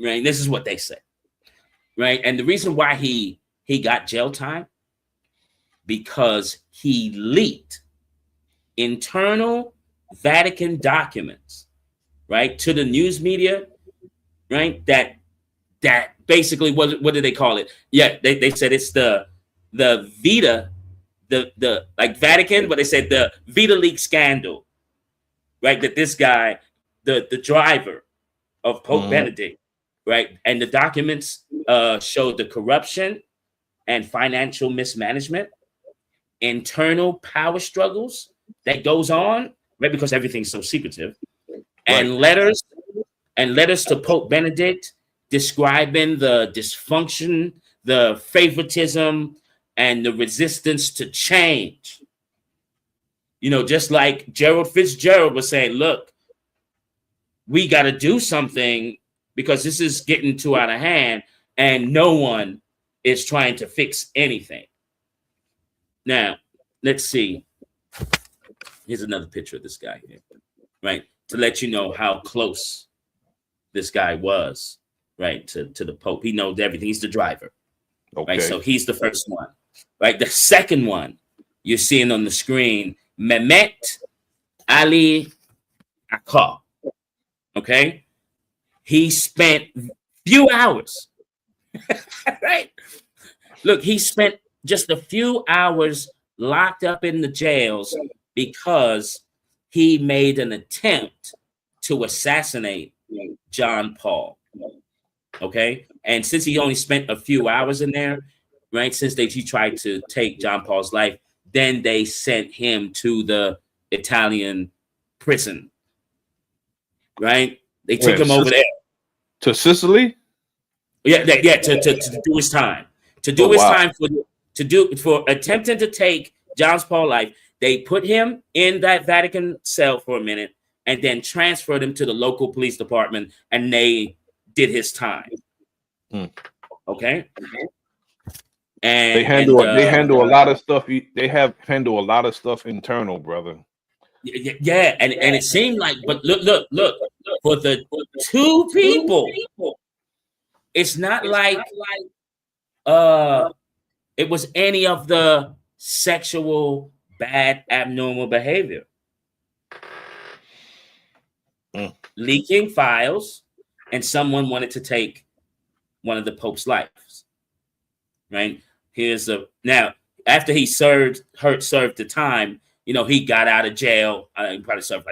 Right. This is what they said. Right. And the reason why he got jail time, because he leaked internal Vatican documents, right, to the news media, right? That basically, what do they call it? Yeah, they said it's the Vita, the like Vatican, but they said the Vita leak scandal, right? That this guy, the driver of Pope Benedict, right, and the documents showed the corruption and financial mismanagement, internal power struggles that goes on, right? Because everything's so secretive, and letters to Pope Benedict describing the dysfunction, the favoritism, and the resistance to change. You know, just like Gerald Fitzgerald was saying, look, we got to do something because this is getting too out of hand, and no one is trying to fix anything. Now, let's see. Here's another picture of this guy here, right? To let you know how close this guy was, right, to the Pope. He knows everything. He's the driver, right? So he's the first one, right? The second one you're seeing on the screen, Mehmet Ali Akar, okay? He spent few hours, right? Look, he spent just a few hours locked up in the jails because he made an attempt to assassinate John Paul. Okay. And since he only spent a few hours in there, right, since he tried to take John Paul's life, then they sent him to the Italian prison. Right. They took him over there. To Sicily? Yeah, to do his time. To do his time for attempting to take John Paul's life. They put him in that Vatican cell for a minute and then transferred him to the local police department, and they did his time. Okay. And they handle a lot of stuff. They handle a lot of stuff internal, brother. Yeah, and it seemed like, but look, for the 2 people, it's not like it was any of the sexual, bad, abnormal behavior. Leaking files, and someone wanted to take one of the Pope's lives. Right? Now after he served the time, he got out of jail. He probably served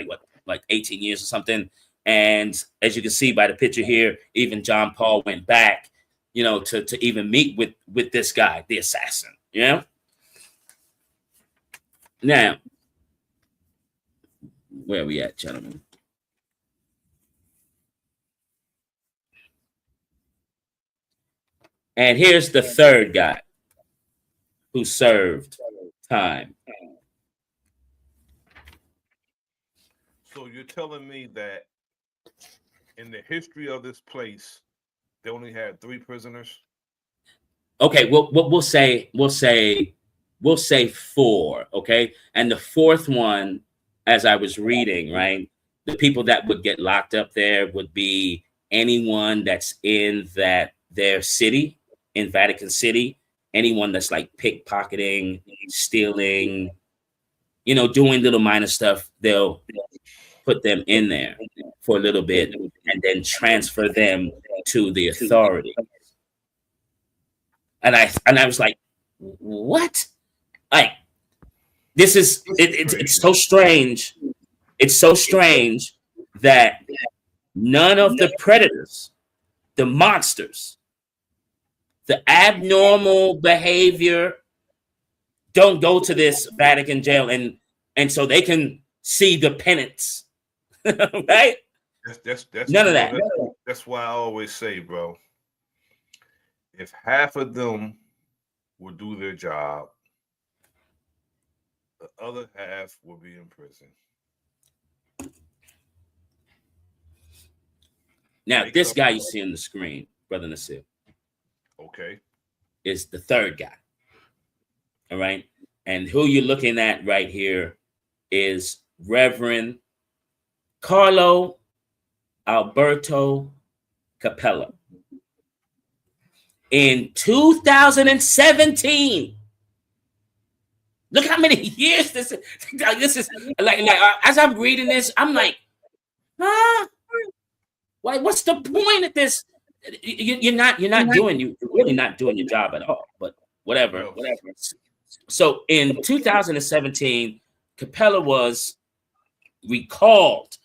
like 18 years or something. And as you can see by the picture here, even John Paul went back, to even meet with this guy, the assassin. Now, where are we at, gentlemen? And here's the third guy who served time. So you're telling me that in the history of this place, they only had 3 prisoners? Okay, well, we'll say 4. Okay, and the fourth one, as I was reading, right, the people that would get locked up there would be anyone that's in their city, in Vatican City, anyone that's like pickpocketing, stealing, doing little minor stuff. They'll put them in there for a little bit and then transfer them to the authorities. And I was like, what? Like, this is it's so strange. It's so strange that none of the predators, the monsters, the abnormal behavior don't go to this Vatican jail and so they can see the penance. Right? That's none of that. That's why I always say, bro, if half of them will do their job, the other half will be in prison. Now, this guy you see on the screen, Bro.Nasir, okay, is the third guy. All right. And who you're looking at right here is Reverend Carlo Alberto Capella. In 2017, look how many years this is. This is like as I'm reading this, I'm like, huh? Why? What's the point of this? You're really not doing your job at all. But whatever. So in 2017, Capella was recalled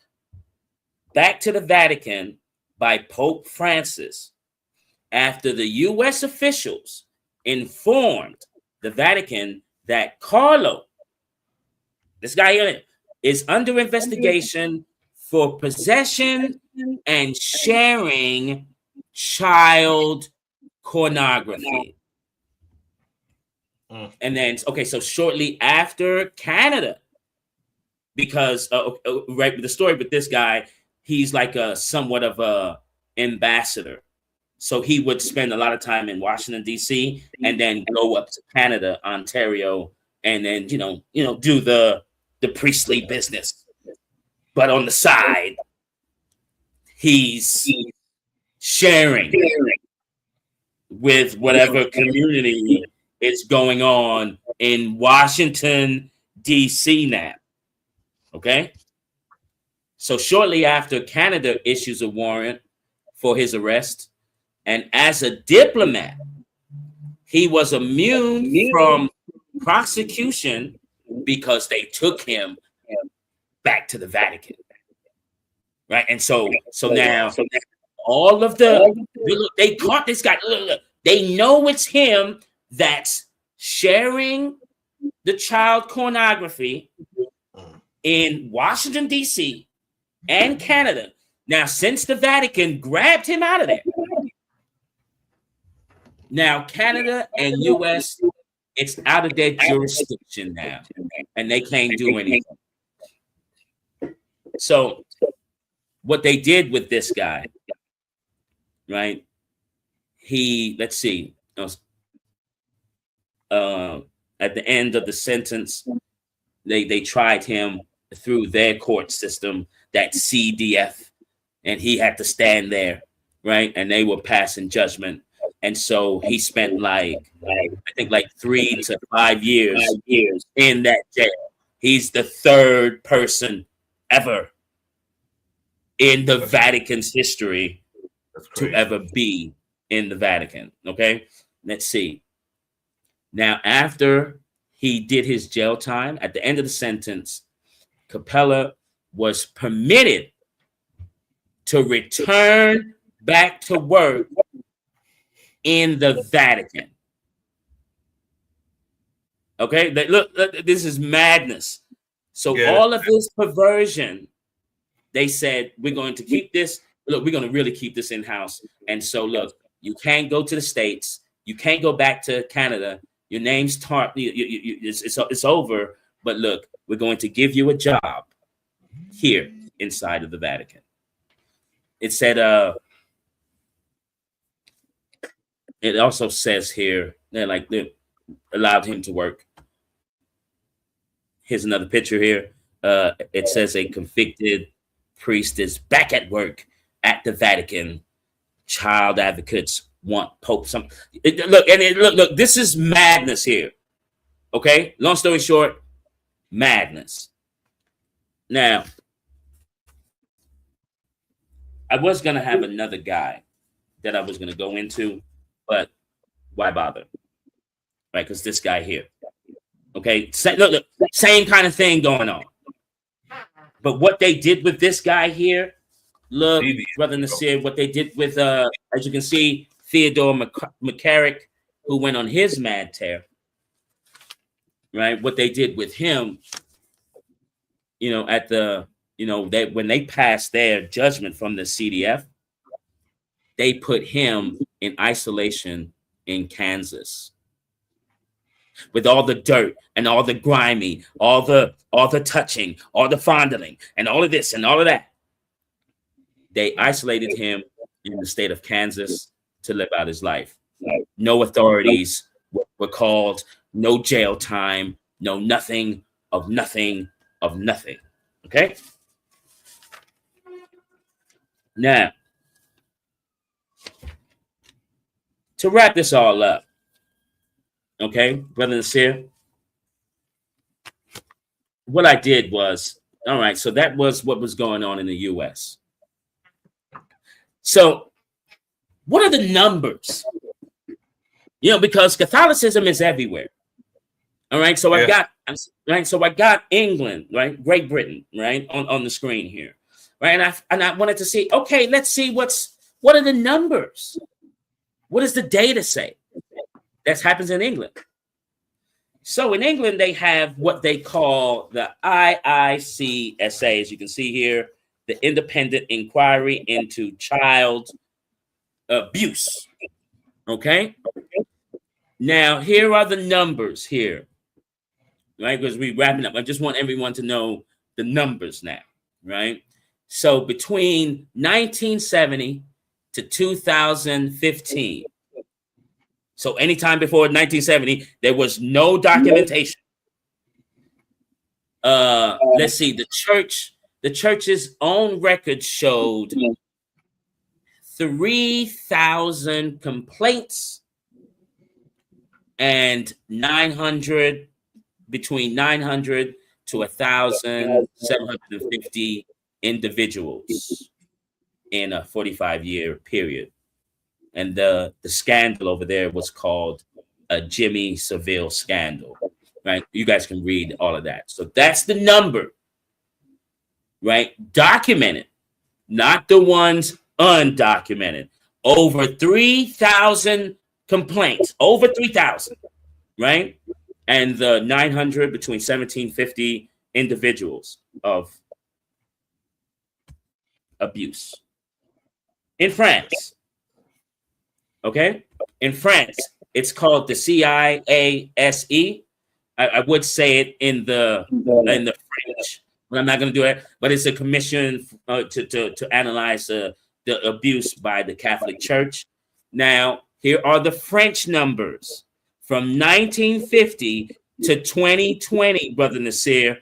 back to the Vatican by Pope Francis after the U.S. officials informed the Vatican that Carlo, this guy here, is under investigation for possession and sharing child pornography. And then, okay, so shortly after, Canada, because right, the story with this guy, he's like a somewhat of a ambassador. So he would spend a lot of time in Washington, D.C., and then go up to Canada, Ontario, and then, do the priestly business. But on the side, he's sharing with whatever community is going on in Washington, D.C. now. Okay? So shortly after, Canada issues a warrant for his arrest. And as a diplomat, he was immune from prosecution because they took him back to the Vatican. Right? And so now all of they caught this guy. Look, they know it's him that's sharing the child pornography in Washington, D.C. and Canada. Now, since the Vatican grabbed him out of there, now Canada and U.S., it's out of their jurisdiction now, and they can't do anything. So what they did with this guy, right? Let's see, at the end of the sentence, they tried him through their court system, that CDF, and he had to stand there, right? And they were passing judgment. And so he spent I think 3 to 5 years in that jail. He's the third person ever in the Vatican's history to ever be in the Vatican. Okay, let's see. Now, after he did his jail time, at the end of the sentence, Capella was permitted to return back to work in the Vatican. Okay, look, this is madness. So all of this perversion, they said, we're going to keep this. Look, we're going to really keep this in-house. And so, look, you can't go to the States. You can't go back to Canada. Your name's it's over. But look, we're going to give you a job here inside of the Vatican. It said, it also says here, they allowed him to work. Here's another picture here. It says a convicted priest is back at work at the Vatican. Child advocates want Pope some. Look, this is madness here. Okay, long story short, madness. Now, I was gonna have another guy that I was gonna go into, but why bother? Right, because this guy here. Okay, look, same kind of thing going on. But what they did with this guy here, look, Brother Nasir, what they did with, as you can see, Theodore McCarrick, who went on his mad tear, right? What they did with him, when they passed their judgment from the CDF, they put him in isolation in Kansas. With all the dirt and all the grimy, all the touching, all the fondling, and all of this and all of that. They isolated him in the state of Kansas to live out his life. No authorities were called, no jail time, no nothing of nothing of nothing. Okay? Now, to wrap this all up, okay, Brother Nasir, what I did was, all right, so that was what was going on in the U.S. So what are the numbers? Because Catholicism is everywhere. All right, so I got England, right, Great Britain, right, on the screen here, right, and I wanted to see, okay, let's see what are the numbers? What does the data say? That happens in England. So in England, they have what they call the IICSA, as you can see here, the Independent Inquiry into Child Abuse. Okay? Now, here are the numbers here, right? Because we're wrapping up. I just want everyone to know the numbers now, right? So between 1970 to 2015, so anytime before 1970, there was no documentation. Let's see, the church's own records showed 3,000 complaints and between 900 to 1,750 individuals in a 45-year period. And the scandal over there was called a Jimmy Savile scandal, right? You guys can read all of that. So that's the number, right? Documented, not the ones undocumented. Over 3,000 complaints, over 3,000, right? And the 900 between 1,750 individuals of abuse. In France, okay? In France, it's called the CIASE. I would say it in the French, but I'm not going to do it. But it's a commission to analyze the abuse by the Catholic Church. Now, here are the French numbers from 1950 to 2020, Brother Nasir.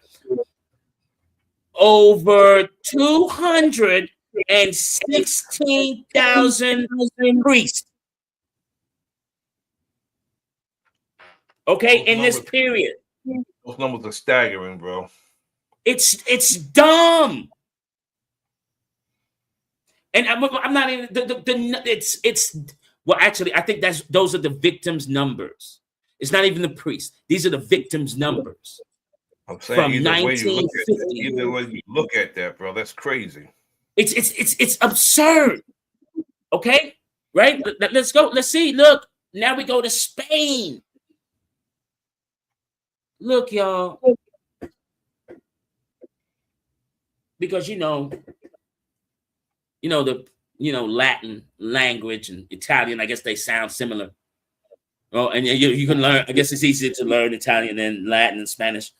Over 216,000 priests Okay, Those in this numbers, period. those numbers are staggering, bro. It's dumb. And I'm not even it's well, actually, I think those are the victims' numbers. It's not even the priest. These are the victims' numbers I'm saying from either way you look at that, 1950. either way you look at that, bro, that's crazy. It's absurd. Okay, right? Let's go. Let's see. Look, now we go to Spain. Look, y'all, because the Latin language and Italian. I guess they sound similar. Oh, and you can learn. I guess it's easier to learn Italian than Latin and Spanish.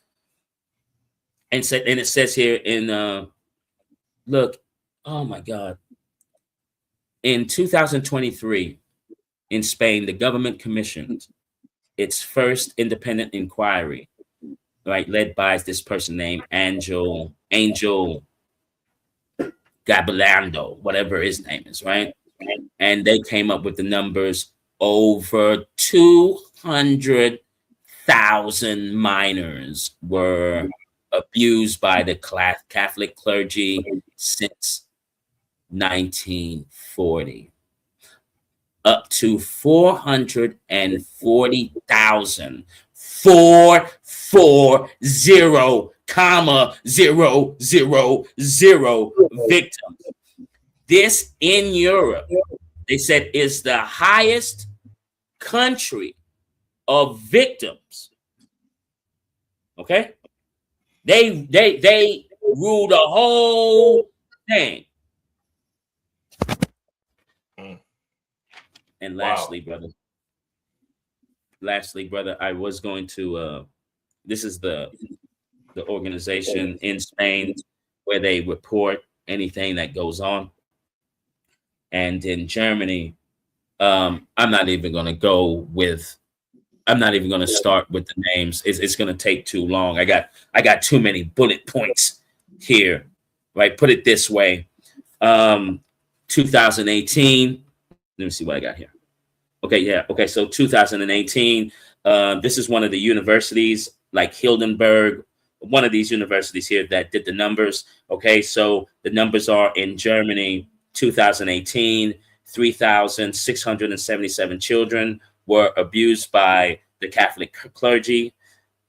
And it says here in look, oh my God, in 2023 in Spain, the government commissioned its first independent inquiry, right, led by this person named Angel Gabilando, whatever his name is, right? And they came up with the numbers over 200,000 minors were abused by the Catholic clergy since 1940. Up to 440,000, 440, comma 000 victims. This in Europe, they said, is the highest country of victims. Okay, they rule the whole thing. And lastly, brother, I was going to this is the organization in Spain where they report anything that goes on. And in Germany, I'm not even going to start with the names. It's going to take too long. I got too many bullet points here, right? Put it this way. 2018. Let me see what I got here. Okay, yeah. Okay, so 2018. This is one of the universities, like Hildenberg, one of these universities here that did the numbers. Okay, so the numbers are in Germany, 2018, 3,677 children were abused by the Catholic clergy.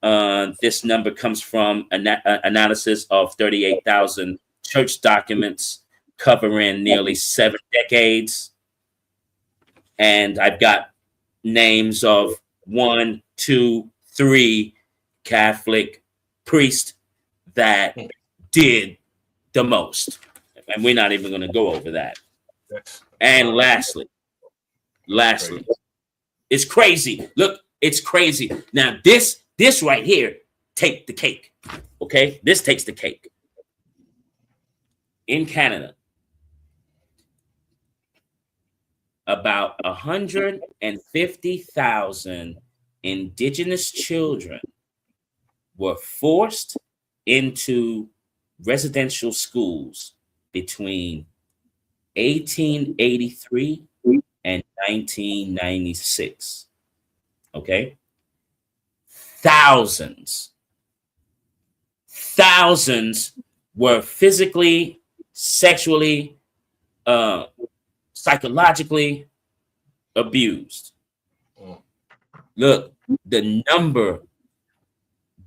This number comes from analysis of 38,000 church documents covering nearly 7 decades. And I've got names of 1, 2, 3 Catholic priests that did the most. And we're not even going to go over that. And lastly, it's crazy. Look, it's crazy. Now, this right here, take the cake. Okay? This takes the cake. In Canada, about 150,000 indigenous children were forced into residential schools between 1883 and 1996. Okay? Thousands were physically, sexually, psychologically abused. Look, the number,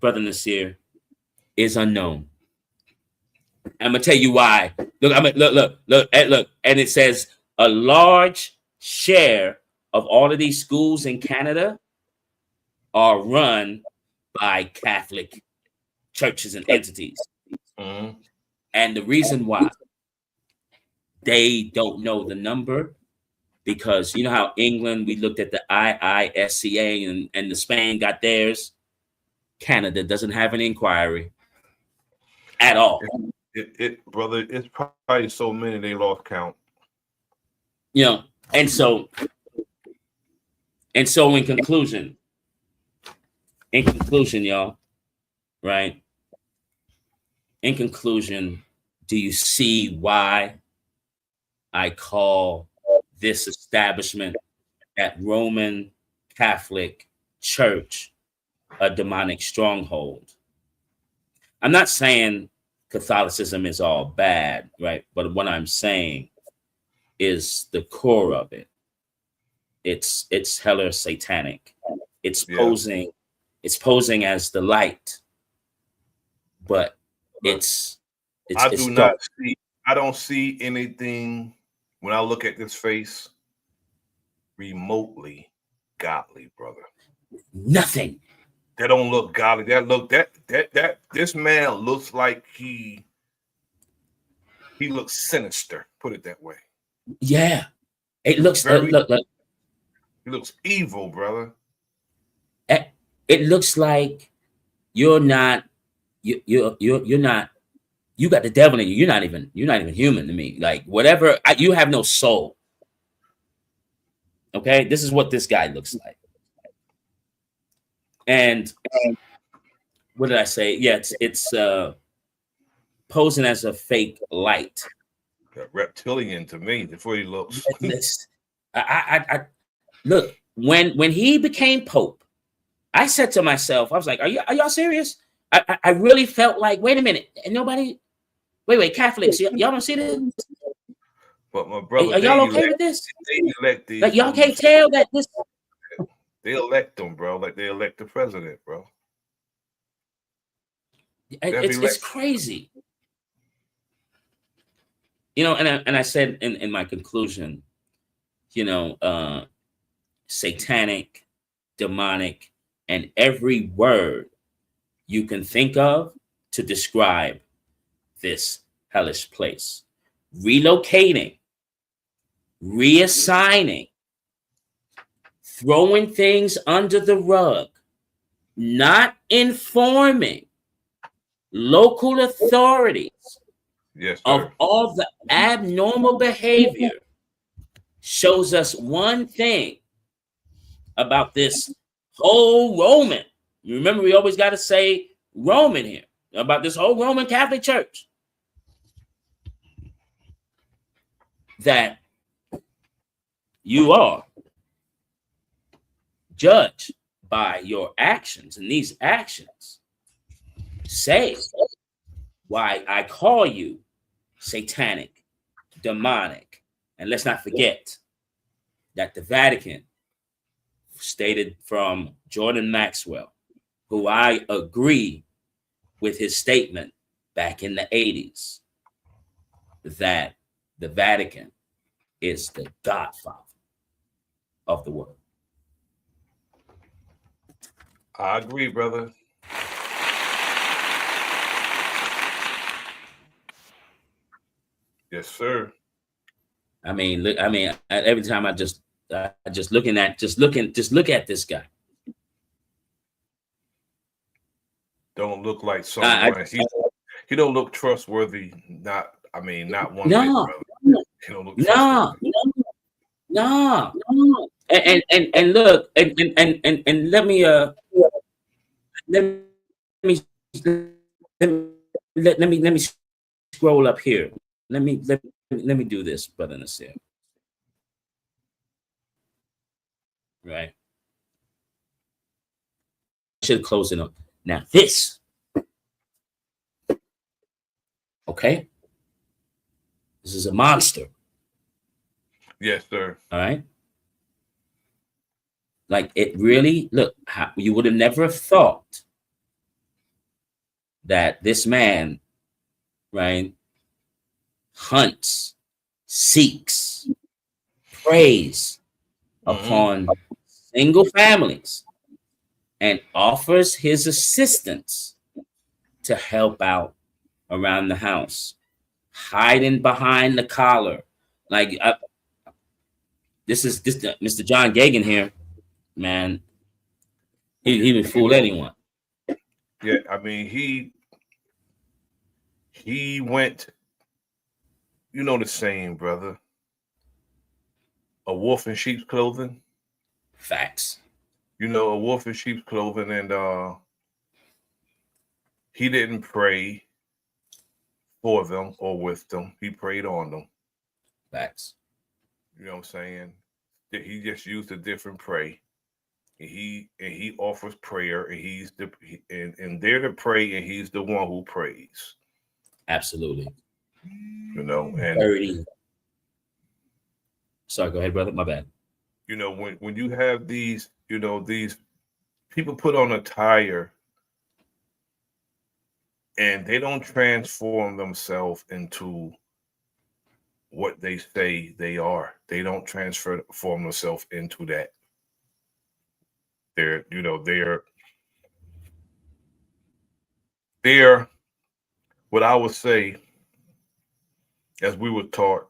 Brother Nasir, is unknown. I'm gonna tell you why. Look, and it says a large share of all of these schools in Canada are run by Catholic churches and entities. Mm-hmm. And the reason why they don't know the number, because you know how England, we looked at the IISCA and the Spain got theirs. Canada doesn't have an inquiry at all. Brother, it's probably so many they lost count. You know, and so in conclusion, y'all, right? In conclusion, do you see why I call this establishment, that Roman Catholic Church, a demonic stronghold. I'm not saying Catholicism is all bad, right? But what I'm saying is the core of it. It's hella satanic. It's posing as the light, but it's dark. I don't see anything when I look at this face remotely godly, brother. Nothing. That don't look godly. That this man looks like he looks sinister. Put it that way. Yeah, it looks he looks evil, brother. It looks like you're not you're not, you got the devil in you. You're not even human to me. Like whatever, you have no soul. Okay, this is what this guy looks like. And what did I say? Yeah, it's posing as a fake light. Reptilian to me. That's what he looks. I look, when he became Pope, I said to myself, I was like, are y'all serious? I really felt like, wait a minute, and nobody, wait, Catholics, y'all don't see this? But my brother, are y'all okay with this? They elect these. Like y'all can't tell that this. They elect them, bro. Like they elect the president, bro. It's crazy. You know, and I said in my conclusion, you know, satanic, demonic, and every word you can think of to describe this hellish place. Relocating, reassigning, throwing things under the rug, not informing local authorities of all the abnormal behavior shows us one thing about this whole Roman. You remember, we always got to say Roman here, about this whole Roman Catholic Church. That you are judged by your actions, and these actions say why I call you satanic, demonic. And let's not forget that the Vatican stated from Jordan Maxwell, who I agree with his statement back in the 80s, that the Vatican is the godfather of the world. I agree, brother. Yes, sir. I mean, look. I mean, every time I just look at this guy. Don't look like someone. He don't look trustworthy. Not one bit, brother. He don't look trustworthy. No. And look, and let me scroll up here. Let me do this, Bro.Nasir. Right. I should close it up. Now this. Okay. This is a monster. Yes, sir. All right. Like it really, look, you would have never thought that this man, right, hunts, seeks, preys upon single families and offers his assistance to help out around the house, hiding behind the collar. Like this Mr. John Gagan here, man. He would fool anyone. Yeah, I mean he went. You know the saying, brother. A wolf in sheep's clothing. Facts. You know, a wolf in sheep's clothing, and he didn't pray for them or with them. He prayed on them. Facts. You know what I'm saying? He just used a different pray. and he offers prayer, and and they're to pray, and he's the one who prays. Absolutely. And 30. Sorry, go ahead, brother. My bad. when you have these people put on a tire, and they don't transform themselves into what they say they are. They don't transform themselves into that. They're what I would say, as we were taught,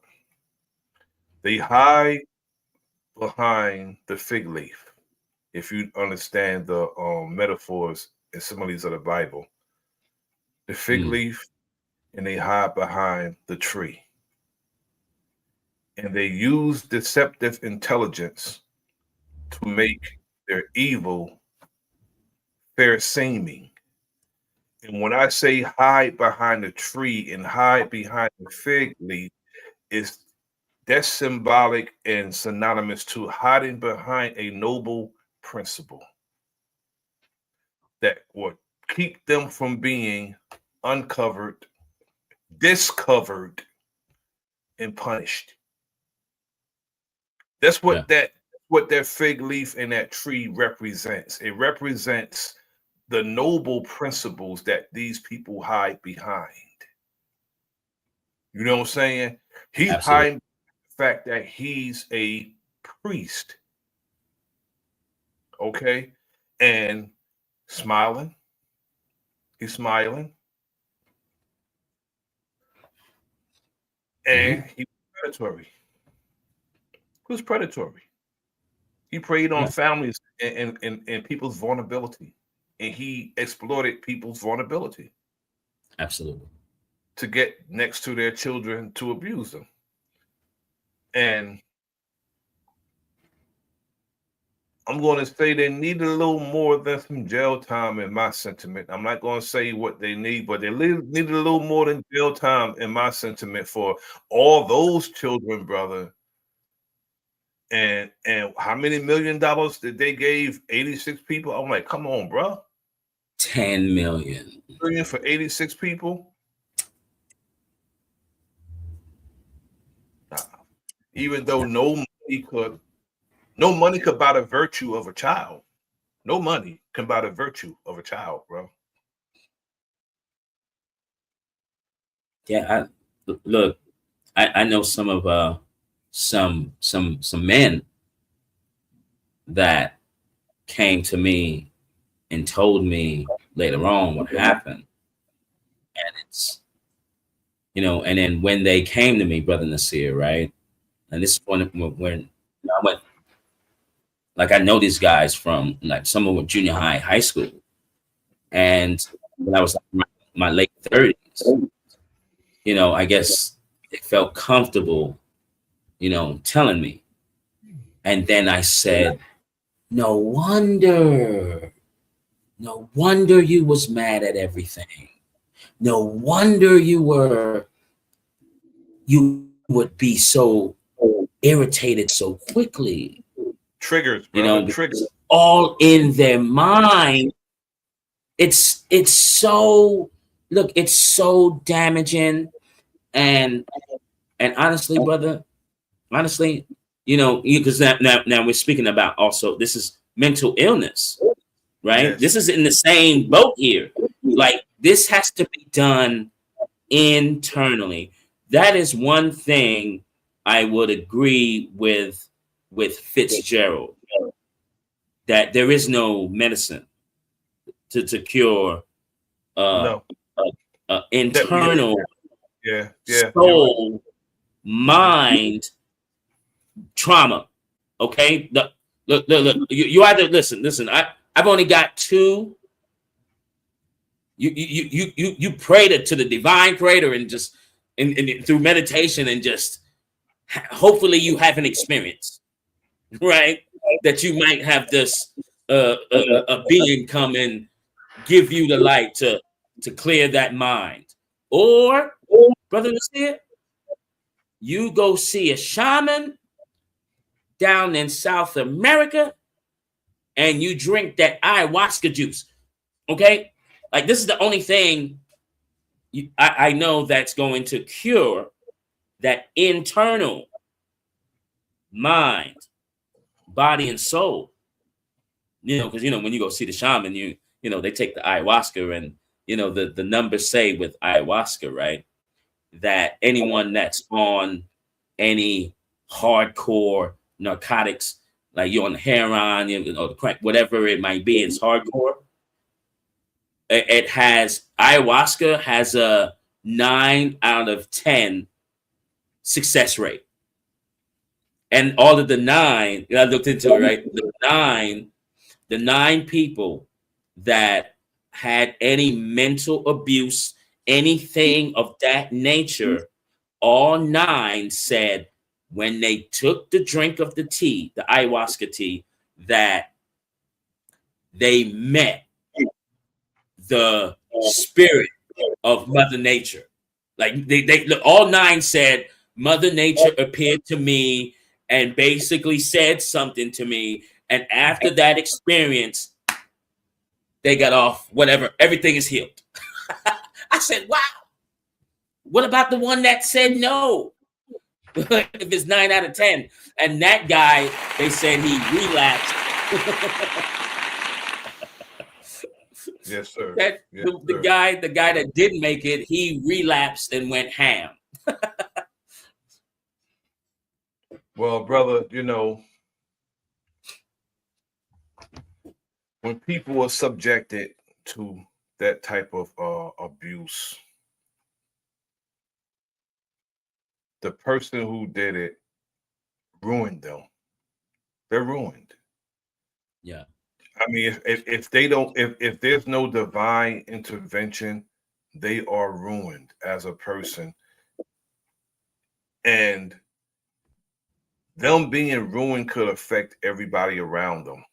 they hide behind the fig leaf. If you understand the metaphors and similes of the Bible, the fig leaf, and they hide behind the tree. And they use deceptive intelligence to make their evil fair seeming. And when I say hide behind the tree and hide behind the fig leaf, that's symbolic and synonymous to hiding behind a noble principle that would keep them from being uncovered, discovered, and punished. That's what that fig leaf and that tree represents. It represents the noble principles that these people hide behind. You know what I'm saying? He's hiding the fact that he's a priest. Okay? And smiling. He's smiling. And he was predatory. He was predatory. He preyed on families and people's vulnerability. And he exploited people's vulnerability. Absolutely. To get next to their children to abuse them. And I'm going to say they need a little more than some jail time in my sentiment. I'm not going to say what they need, but they need a little more than jail time in my sentiment for all those children, brother. And how many $1 million did they give 86 people? I'm like, come on, bro. 10 million. Million for 86 people? Even though no money could buy the virtue of a child. No money can buy the virtue of a child, bro. Yeah, I know some of some men that came to me and told me later on what happened. And it's, and then when they came to me, Bro.Nasir, right? And this is when I went, like, I know these guys from, like, some of them junior high, high school. And when I was like my late 30s, I guess they felt comfortable, telling me. And then I said, no wonder you was mad at everything. No wonder you would be so irritated so quickly. Triggers, bro. Triggers. All in their mind. It's so damaging. And honestly, brother, because now we're speaking about also, this is mental illness, right? Yes. This is in the same boat here. Like, this has to be done internally. That is one thing I would agree with Fitzgerald, that there is no medicine to cure internal soul, mind trauma. Okay, look. You either listen. I've only got two. You pray to the divine creator and just and through meditation, and just hopefully you have an experience, right? That you might have this a being come and give you the light to clear that mind. Or, Bro.Nasir, you go see a shaman down in South America, and you drink that ayahuasca juice, okay? Like, this is the only thing I know that's going to cure that internal mind, body, and soul. Because when you go see the shaman, they take the ayahuasca, and the numbers say with ayahuasca, right, that anyone that's on any hardcore narcotics, like you're on heroin, or the crack, whatever it might be, it's hardcore. It has ayahuasca has a 9 out of 10 success rate, and all of the 9, I looked into it, right? The nine people that had any mental abuse, anything of that nature, all 9 said when they took the drink of the tea, the ayahuasca tea, that they met the spirit of Mother Nature. Like they all 9 said, Mother Nature appeared to me and basically said something to me. And after that experience, they got off, whatever, everything is healed. I said, wow. What about the one that said no? If it's 9 out of 10. And that guy, they said he relapsed. Yes, sir. That Yes, the guy that didn't make it, he relapsed and went ham. Well, brother, when people are subjected to that type of abuse, the person who did it ruined them. They're ruined. Yeah. I mean, if they don't, if there's no divine intervention, they are ruined as a person. And them being ruined could affect everybody around them.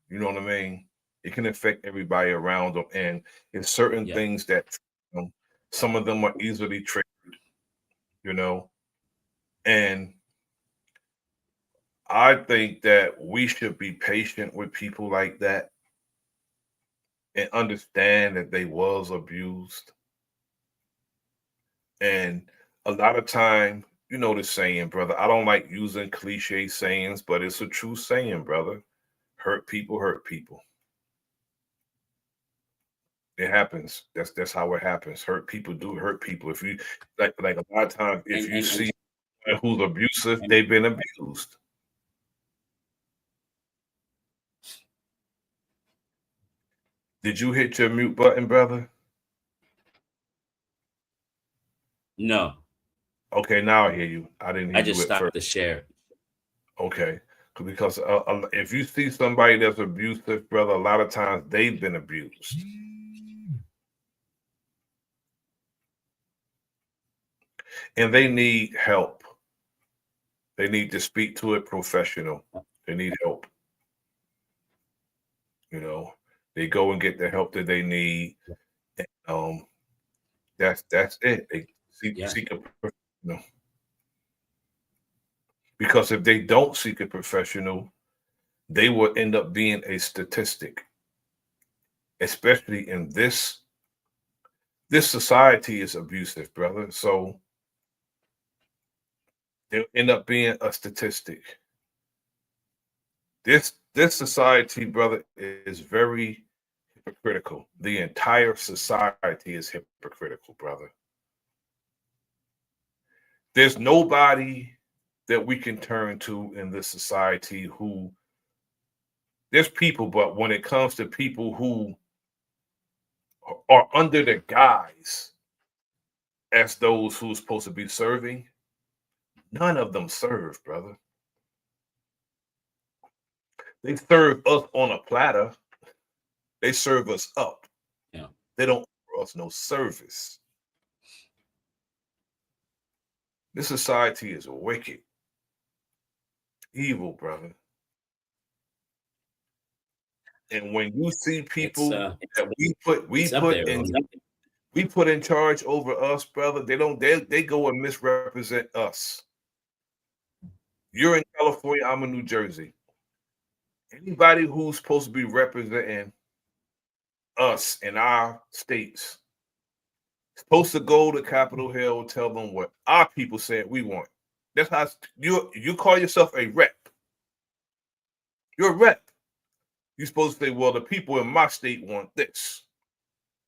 You know what I mean? It can affect everybody around them. And it's certain things that some of them are easily triggered, and I think that we should be patient with people like that and understand that they was abused. And a lot of time, the saying, brother, I don't like using cliche sayings, but it's a true saying, brother. Hurt people hurt people. It happens. That's how it happens. Hurt people do hurt people. If you like a lot of times, if you see who's abusive, they've been abused. Did you hit your mute button, brother? No. Okay, now I hear you. I didn't hear I you just at stopped first. the share. Okay, because if you see somebody that's abusive, brother, a lot of times they've been abused. And they need help. They need to speak to a professional. They need help. They go and get the help that they need. That's it. They seek a professional. Because if they don't seek a professional, they will end up being a statistic. Especially in this society is abusive, brother. So they'll end up being a statistic. This society, brother, is very hypocritical. The entire society is hypocritical, brother. There's nobody that we can turn to in this society there's people, but when it comes to people who are under the guise as those who's supposed to be serving, none of them serve, brother. They serve us on a platter. They serve us up. Yeah. They don't offer us no service. This society is wicked, evil, brother. And when you see people that we put in charge over us, brother, they go and misrepresent us. You're in California, I'm in New Jersey. Anybody who's supposed to be representing us in our states supposed to go to Capitol Hill, tell them what our people said we want. That's how you call yourself a rep. You're a rep. You're supposed to say, well, the people in my state want this.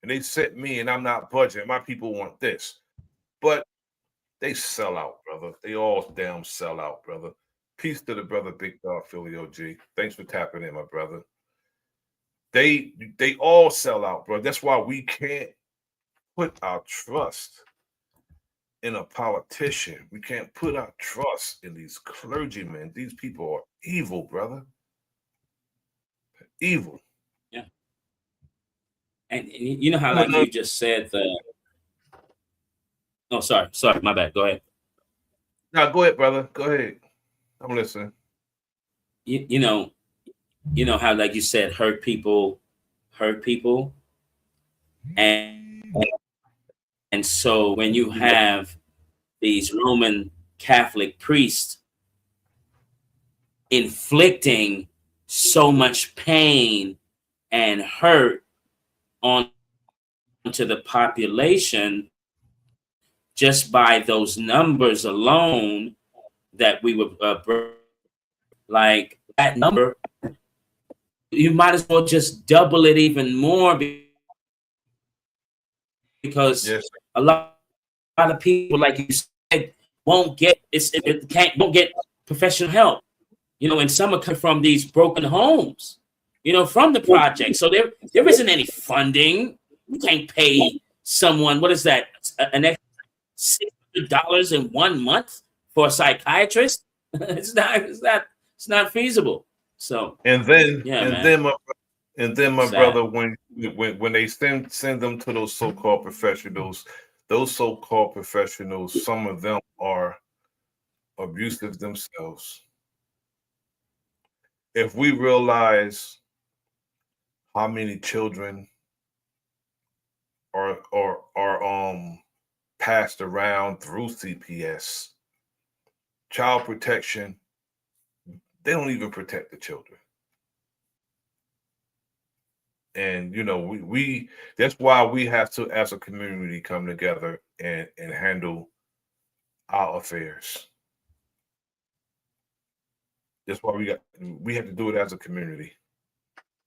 And they sent me and I'm not budging. My people want this. But they sell out, brother. They all damn sell out, brother. Peace to the brother, Big Dog Philly OG. Thanks for tapping in, my brother. They all sell out, bro. That's why we can't put our trust in a politician. We can't put our trust in these clergymen. These people are evil, brother. Evil. Yeah. And you know how, like you just said, oh, sorry, my bad. Go ahead. No, go ahead, brother. Go ahead. I'm listening. You know how, like you said, hurt people, and so when you have these Roman Catholic priests inflicting so much pain and hurt onto the population just by those numbers alone, that we were like that number, you might as well just double it even more, because a lot of people, like you said, won't get professional help. And some are coming from these broken homes, from the project. So there isn't any funding. You can't pay someone, what is that, an extra $600 in 1 month for a psychiatrist? It's not feasible. So and then my Sad. brother, when they send them to those so-called professionals, some of them are abusive themselves. If we realize how many children are passed around through CPS, child protection, they don't even protect the children. And we that's why we have to, as a community, come together and handle our affairs. That's why we have to do it as a community,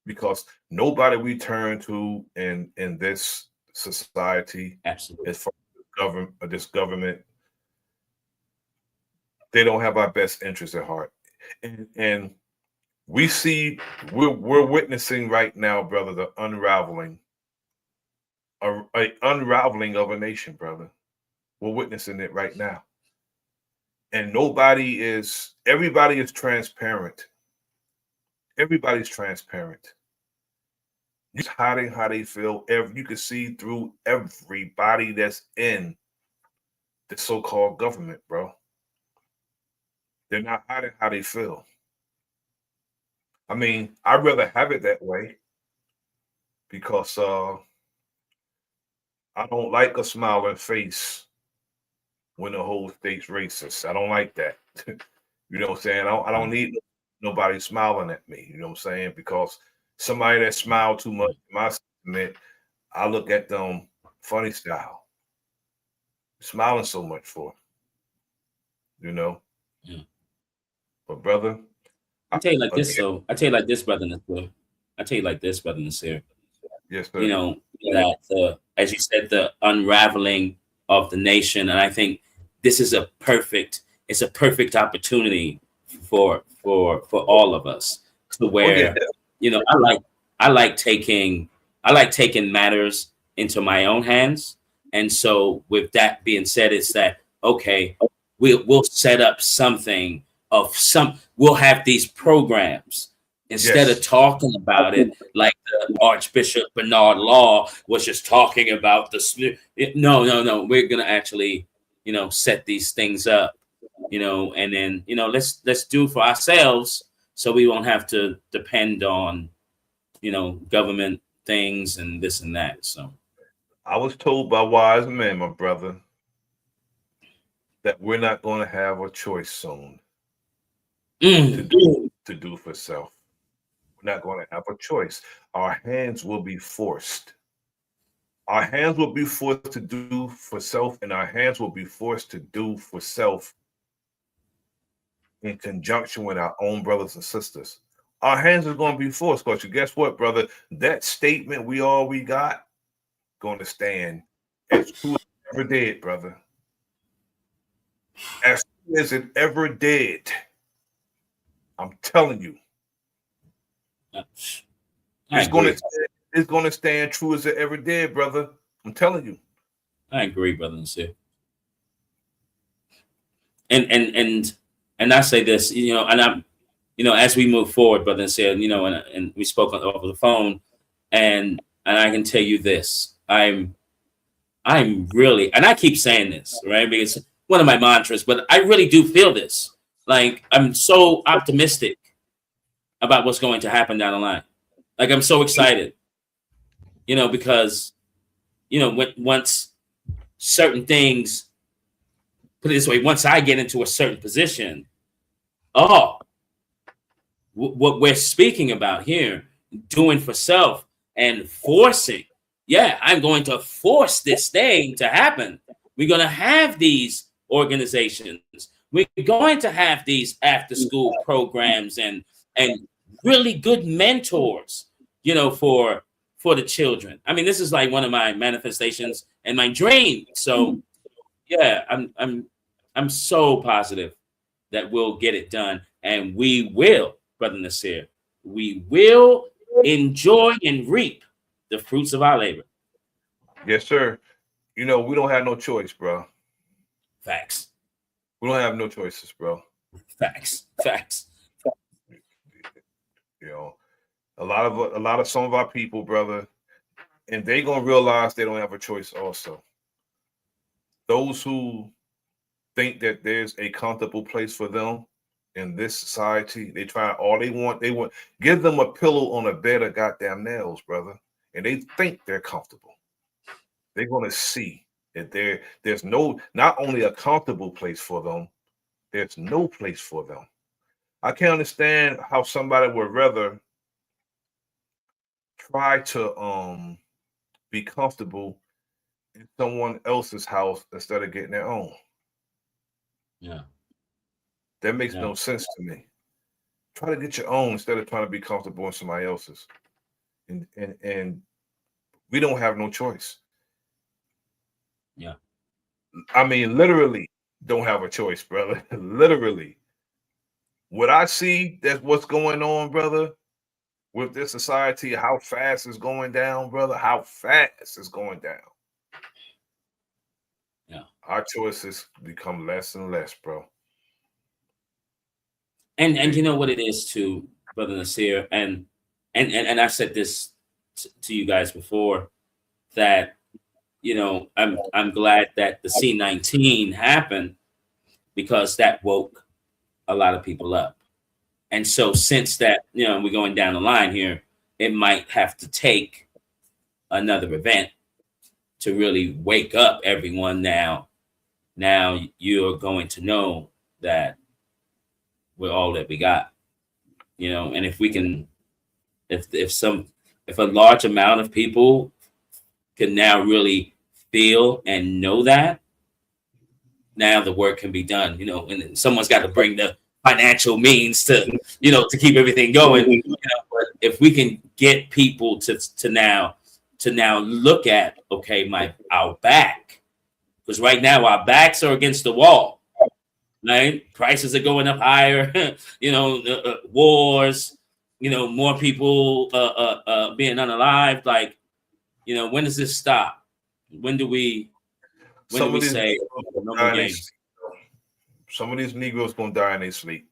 because nobody we turn to in this society, Absolutely, as far as this government, they don't have our best interests at heart. And we're witnessing right now, brother, the unraveling, a unraveling of a nation, brother. We're witnessing it right now. And everybody is transparent. Everybody's transparent. Just hiding how they feel. You can see through everybody that's in the so-called government, bro. They're not hiding how they feel. I mean, I'd rather have it that way, because I don't like a smiling face when the whole state's racist. I don't like that. You know what I'm saying? I don't need nobody smiling at me. You know what I'm saying? Because somebody that smiled too much, in my sentiment, I look at them funny style. Smiling so much for, Yeah. But brother, I tell you like this, though. I tell you like this, brother Nasir. Yes, sir. That as you said, the unraveling of the nation, and I think this is a perfect opportunity for all of us, to where I like taking matters into my own hands. And so with that being said, it's that, okay, we'll set up something we'll have these programs, instead of talking about it like the Archbishop Bernard Law was just talking about no, we're gonna actually set these things up, and then let's do for ourselves, so we won't have to depend on government things and this and that. So I was told by wise men, my brother, that we're not going to have a choice soon to do for self. We're not going to have a choice. Our hands will be forced. Our hands will be forced to do for self, and our hands will be forced to do for self in conjunction with our own brothers and sisters. Our hands are going to be forced because you guess what, brother? That statement, we all we got, going to stand as true as it ever did, brother. As true as it ever did. I'm telling you. I It's going agree. to it's going to stand true as it ever did, brother. I'm telling you. I agree, brother Nasir. And I say this, and I'm, as we move forward, brother Nasir, and we spoke over the phone, and I can tell you this, I'm really, and I keep saying this, right? Because one of my mantras, but I really do feel this. Like I'm so optimistic about what's going to happen down the line. Like I'm so excited, because once certain things, put it this way, once I get into a certain position, oh, what we're speaking about here, doing for self and forcing. Yeah, I'm going to force this thing to happen. We're going to have these organizations. We're going to have these after school programs and really good mentors, for the children. I mean, this is like one of my manifestations and my dream. So yeah, I'm so positive that we'll get it done, and we will, brother Nasir. We will enjoy and reap the fruits of our labor. Yes, sir. We don't have no choice, bro. Facts, We don't have no choices, bro. facts, facts. You know, a lot of some of our people, brother, and they gonna realize they don't have a choice. Also, those who think that there's a comfortable place for them in this society, they try all they want. Give them a pillow on a bed of goddamn nails, brother, and they think they're comfortable. They're gonna see that there's not only a comfortable place for them, there's no place for them. I can't understand how somebody would rather try to be comfortable in someone else's house instead of getting their own. Yeah, That makes yeah, no sense to me. Try to get your own instead of trying to be comfortable in somebody else's. And we don't have no choice. yeah, I mean, literally don't have a choice, brother. Literally. What I see, that's what's going on, brother, with this society, how fast it's going down, brother. How fast it's going down. yeah. Our choices become less and less, bro. And you know what it is too, brother Nasir, and I said this to you guys before, that I'm glad that the C-19 happened, because that woke a lot of people up. And so since that, we're going down the line here, it might have to take another event to really wake up everyone. Now you're going to know that we're all that we got, and if we can, if a large amount of people can now really feel and know that, now the work can be done, and someone's got to bring the financial means to keep everything going. But if we can get people to now look at, okay, our back, because right now our backs are against the wall, right? Prices are going up higher, wars, more people being unalived. Like, when does this stop? When do we Some of these say Negroes gonna no die more in their games? sleep. Some of these Negroes gonna die in their sleep.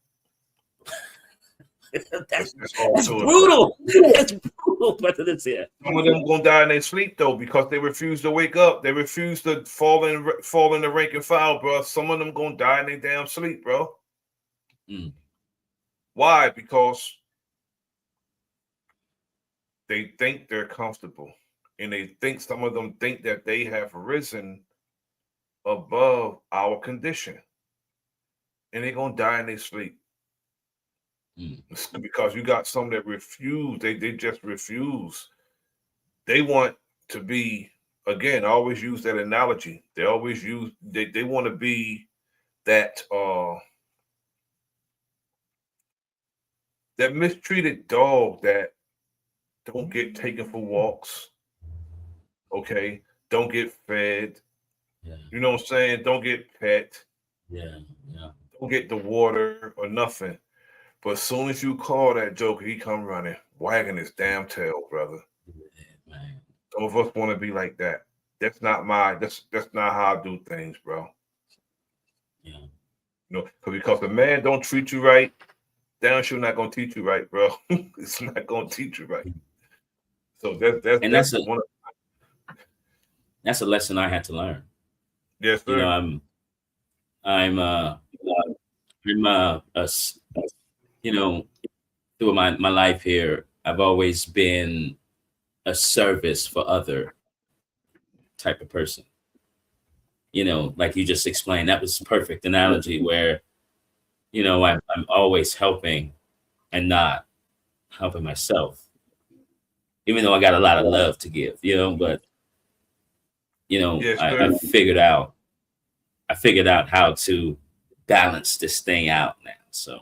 that's That's all that's to it, bro. brutal. That's brutal, but that's it. Some of them gonna die in their sleep though, because they refuse to wake up. They refuse to fall in the rank and file, bro. Some of them gonna die in their damn sleep, bro. Mm, Why? Because they think they're comfortable, and some of them think that they have risen above our condition, and they're gonna die in their sleep. It's because you got some that refuse. They just refuse. They want to be, again, I always use that analogy. They want to be that that mistreated dog that don't get taken for walks, okay? Don't get fed. Yeah. You know what I'm saying? Don't get pet. Yeah. Yeah. Don't get the water or nothing. But as soon as you call that joker, he come running, wagging his damn tail, brother. Yeah, man. Some of us want to be like that. That's not how I do things, bro. Yeah. You know, because the man don't treat you right, down sure not gonna teach you right, bro. It's not gonna teach you right. So that's one. That's a lesson I had to learn. Yes, sir. You know, I'm you know, through my life here, I've always been a service for other type of person. You know, like you just explained, that was perfect analogy where, you know, I'm always helping and not helping myself, even though I got a lot of love to give, you know, but you know, Yes, I figured out how to balance this thing out now. So,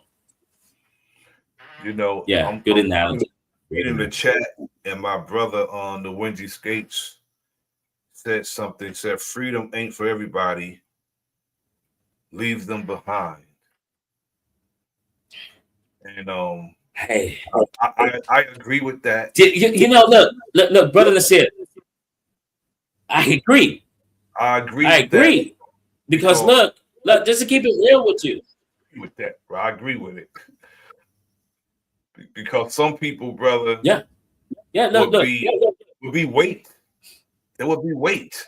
you know, yeah, good analogy. In the chat, and my brother on the Windy Skates said something. Said freedom ain't for everybody. Leave them behind. And Hey, I agree with that. you know, look, Bro.Nasir, I agree. I agree. I with that agree because look, just to keep it real with you. With that, bro, I agree with it. Because some people, brother, Yeah, look, would be weight. There would be weight.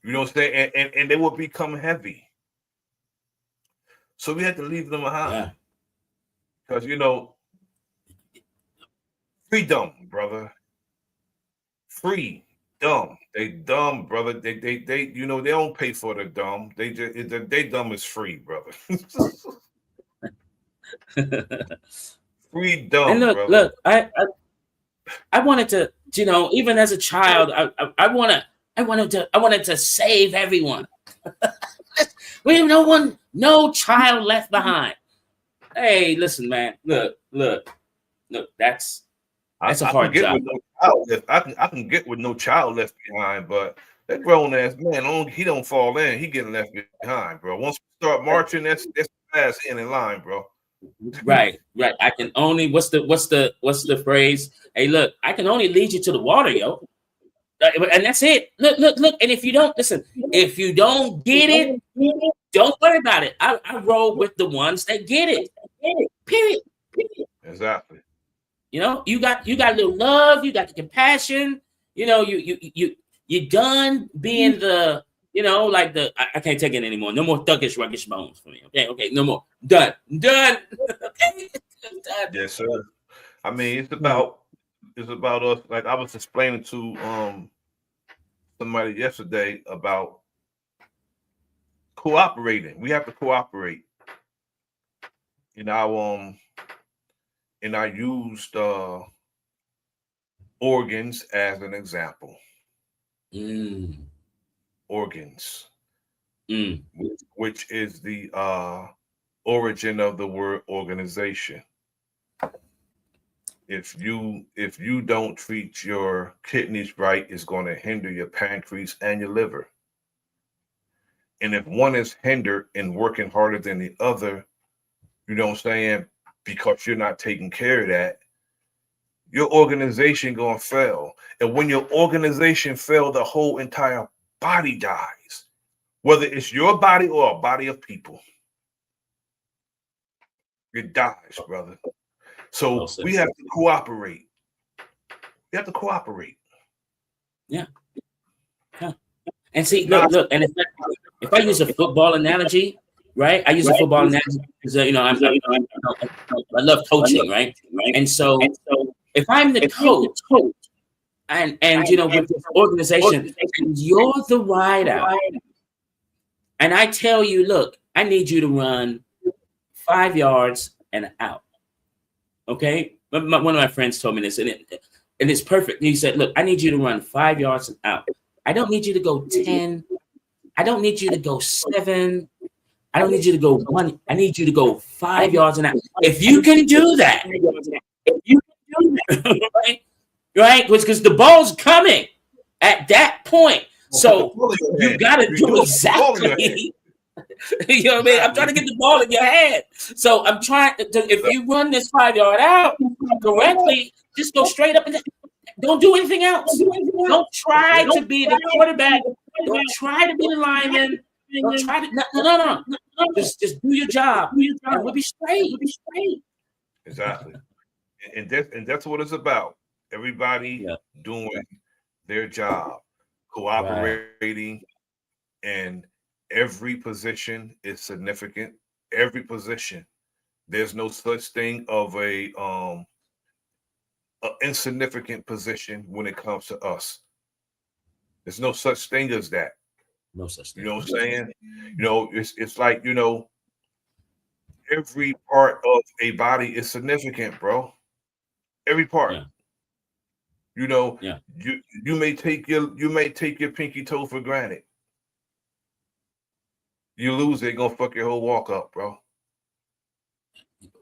You know what I'm saying? And they would become heavy. So we had to leave them behind. Yeah. Because you know, freedom, brother. Free, dumb. They dumb, brother. They you know, they don't pay for the dumb. They dumb is free, brother. Free dumb, And brother. look, I wanted to, you know, even as a child, I wanted to save everyone. We have no child left behind. Hey, listen, man. Look. That's a hard job. I can get with no child left behind, but that grown ass man, he don't fall in. He getting left behind, bro. Once we start marching, that's fast in line, bro. Right. I can only what's the phrase? Hey, look, I can only lead you to the water, yo. And that's it. Look. And if you don't get it, don't worry about it. I roll with the ones that get it. Period. Exactly. You know, you got a little love, you got the compassion. You know, you're done being the, you know, like I can't take it anymore. No more thuggish, ruggish bones for me. Okay, no more. Done. Okay. Done. Yes, sir. I mean, it's about us. Like I was explaining to somebody yesterday about cooperating. We have to cooperate. You know, and I used organs as an example. Organs, which is the origin of the word organization. If you don't treat your kidneys right, it's going to hinder your pancreas and your liver. And if one is hindered in working harder than the other, you know what I'm saying, because you're not taking care of that, your organization gonna fail. And when your organization fail, the whole entire body dies. Whether it's your body or a body of people. It dies, brother. So we have to cooperate. We have to cooperate. Yeah. And see, look, and if I use a football analogy, right? I use a football analogy because you know I love coaching, right? And so if I'm the coach, and you know, with this organization, and you're the wideout, and I tell you, look, I need you to run 5 yards and out. Okay, one of my friends told me this, and it's perfect. He said, "Look, I need you to run 5 yards and out. I don't need you to go 10. I don't need you to go 7. I don't need you to go 1. I need you to go 5 yards and out. If you can do that, right? Because the ball's coming at that point. So you got to do exactly." You know what I mean? I'm trying to get the ball in your hand. So I'm trying to, if you run this 5 yard out correctly, just go straight up and don't do anything else. Don't try to be the quarterback. Don't try to be the lineman. Don't try to, no. Just do your job and we'll be straight. Exactly. And that's what it's about. Everybody doing their job, cooperating, and every position is significant. Every position. There's no such thing of a insignificant position when it comes to us. There's no such thing as that. No such thing. You know what I'm saying? You know, it's like, you know, every part of a body is significant, bro. Every part. Yeah. You know, you may take your pinky toe for granted. You lose it, gonna fuck your whole walk up, bro.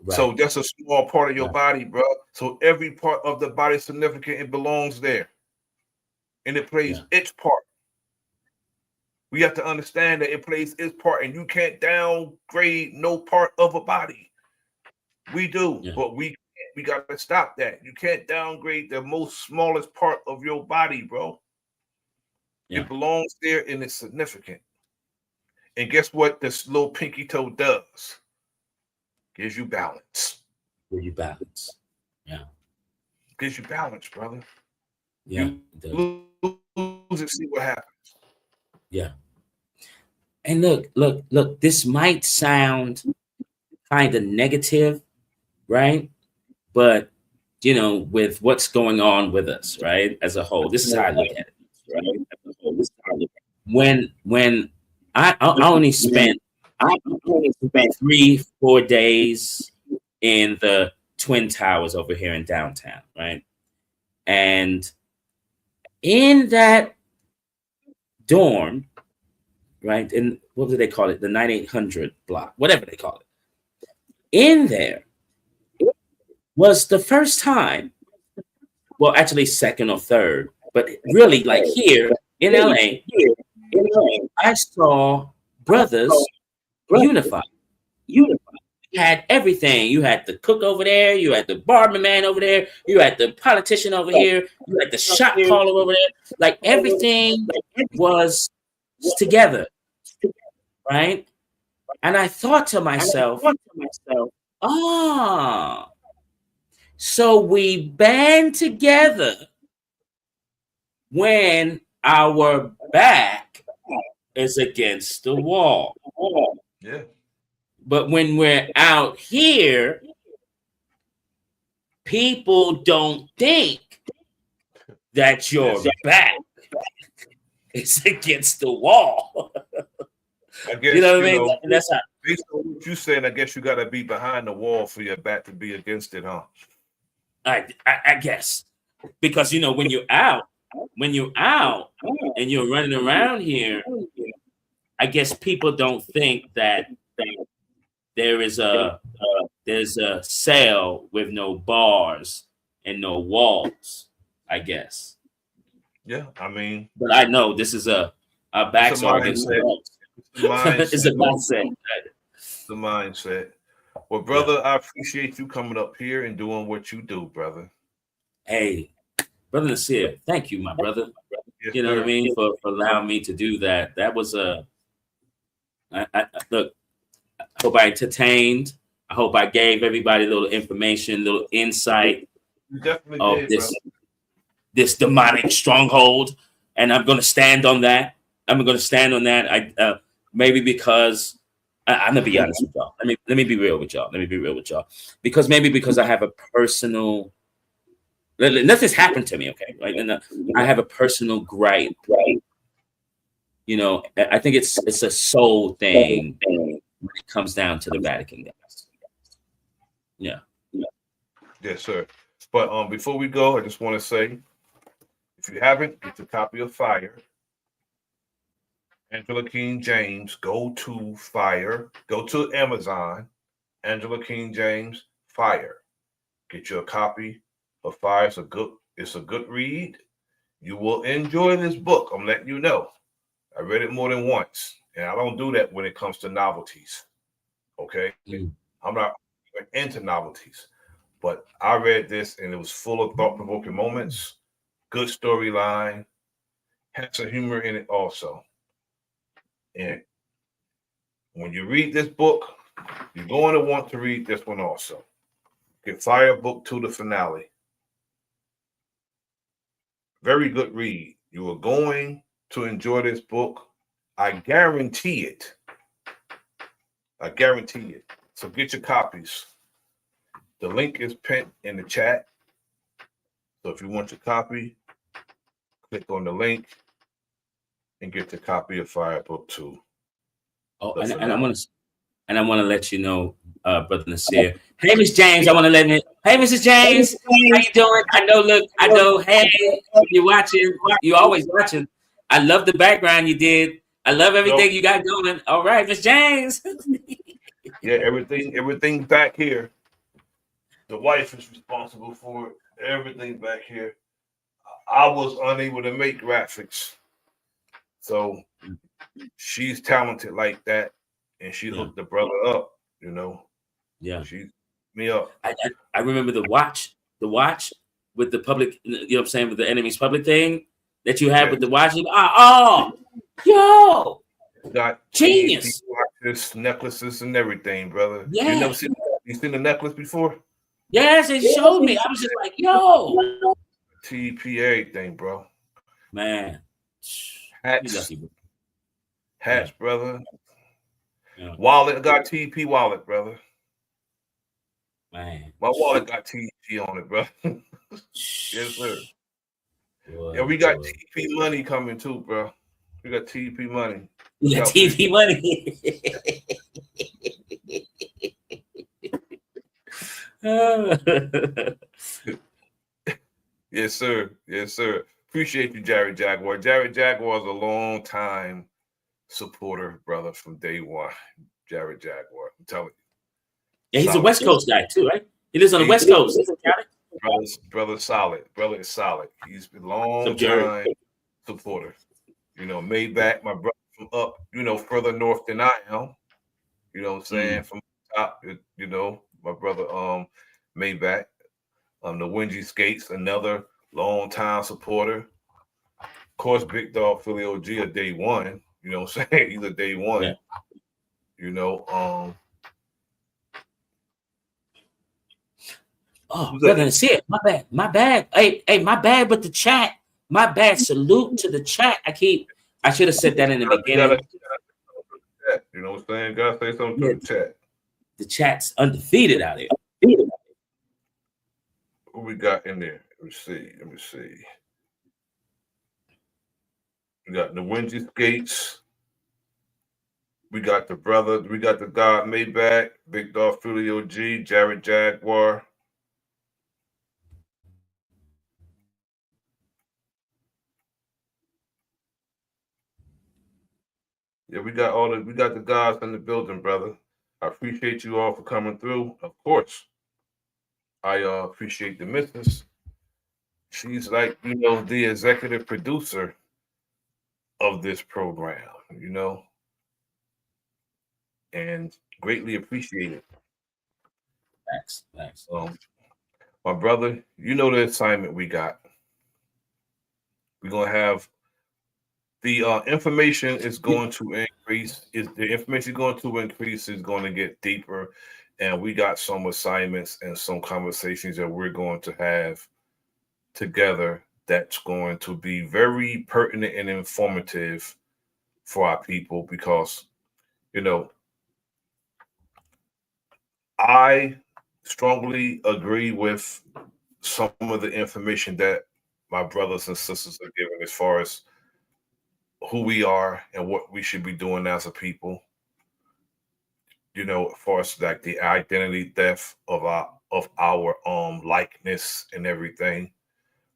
Right. So that's a small part of your body, bro. So every part of the body is significant. It belongs there, and it plays its part. We have to understand that it plays its part, and you can't downgrade no part of a body. We do, but we got to stop that. You can't downgrade the most smallest part of your body, bro. It belongs there, and it's significant. And guess what this little pinky toe does? Gives you balance. Gives you balance. Yeah. Gives you balance, brother. Yeah. You lose it, see what happens. Yeah. And look, this might sound kind of negative, right? But, you know, with what's going on with us, right, as a whole, this is how I look at it, right? When I only spent 3-4 days in the Twin Towers over here in downtown, right? And in that dorm, right, in what do they call it? The 9800 block, whatever they call it. In there was the first time, well, actually second or third, but really like here in LA, I saw brothers unified. You had everything. You had the cook over there. You had the barber man over there. You had the politician over here. You had the shot caller over there. Like everything was together, right? And I thought to myself, so we band together when our back is against the wall. Yeah. But when we're out here, people don't think that your back is against the wall. I guess, you know what I mean? And that's how. Based on what you're saying, I guess you got to be behind the wall for your back to be against it, huh? I guess. Because, you know, when you're out and you're running around here, I guess people don't think that there's a cell with no bars and no walls, I guess. Yeah, I mean, but I know this is a backs are against the walls. It's a mindset. The mindset. Well, brother, I appreciate you coming up here and doing what you do, brother. Hey, Bro.Nasir, thank you, my brother. Yes, you know what I mean, for allowing me to do that. That was look. I hope I entertained. I hope I gave everybody a little information, a little insight of this demonic stronghold, and I'm going to stand on that. I maybe because I'm gonna be honest with y'all. Let me be real with y'all. Because I have a personal. Nothing's happened to me, okay? Right? And I have a personal gripe. Right? You know, I think it's a soul thing when it comes down to the Vatican, guys. Yeah. Yes, sir. But before we go, I just want to say, if you haven't, get a copy of Fire. Angela King James, go to Fire. Go to Amazon. Angela King James, Fire. Get you a copy of Fire. It's a good read. You will enjoy this book. I'm letting you know. I read it more than once, and I don't do that when it comes to novelties. Okay, I'm not into novelties, but I read this and it was full of thought-provoking moments, good storyline, had some humor in it also. And when you read this book, you're going to want to read this one also. Get Fire Book 2, the finale. Very good read. You are going to enjoy this book. I guarantee it. I guarantee it. So get your copies. The link is pinned in the chat. So if you want your copy, click on the link and get your copy of Fire Book 2. Oh, and I want to let you know, Brother Nasir. Hey, Miss James, I want to let me. Hey, Mrs. James, how you doing? I know. Hey, you're watching. You always watching. I love the background you did. I love everything you got going. All right, Miss James. Yeah, everything back here. The wife is responsible for it. Everything back here. I was unable to make graphics, so she's talented like that, and she hooked the brother up. You know. Yeah. She me up. I remember the watch with the public. You know what I'm saying, with the enemy's public thing that you had with the watch. Yo, got genius watches, necklaces, and everything, brother. Yeah. You seen the necklace before? Yes, it showed me. I was just like, yo. TP everything, bro. Man. Hats, brother. Yeah. Wallet got TP wallet, brother. Man. My wallet got TP on it, bro. Yes, sir. Yeah, we got TP money coming too, bro. We got TP money. We got TP money. Yes, sir. Yes, sir. Appreciate you, Jared Jaguar. Jared Jaguar is a long time supporter, brother, from day one. Jared Jaguar. I'm telling you. Yeah, he's a West Coast guy too, right? He lives on the West Coast. Brother solid. Brother is solid. He's been a long time supporter. You know, Maybach, my brother from up, further north than I am. You know what I'm saying? From top, my brother Maybach. The Wingy Skates, another long time supporter. Of course, Big Dog Philly OG a day one. You know what I'm saying? He's a day one. Yeah. You know, Oh, brother, that's it. My bad. Hey, my bad with the chat. My bad. Salute to the chat. I should have said that in the beginning. You know what I'm saying? Gotta say something to the chat. The chat's undefeated out here. What we got in there? Let me see. We got the Wingy Skates. We got the brother. We got the God Maybach, Big Dog Philly OG, Jared Jaguar. Yeah, we got the guys in the building, brother. I appreciate you all for coming through. Of course, I appreciate the missus. She's like, the executive producer of this program, and greatly appreciate it. Thanks. My brother, the assignment we got. We're gonna have the information is going to increase. The information going to increase is going to get deeper, and we got some assignments and some conversations that we're going to have together that's going to be very pertinent and informative for our people because, I strongly agree with some of the information that my brothers and sisters are giving as far as who we are and what we should be doing as a people. you know, as far as like the identity theft of our likeness and everything.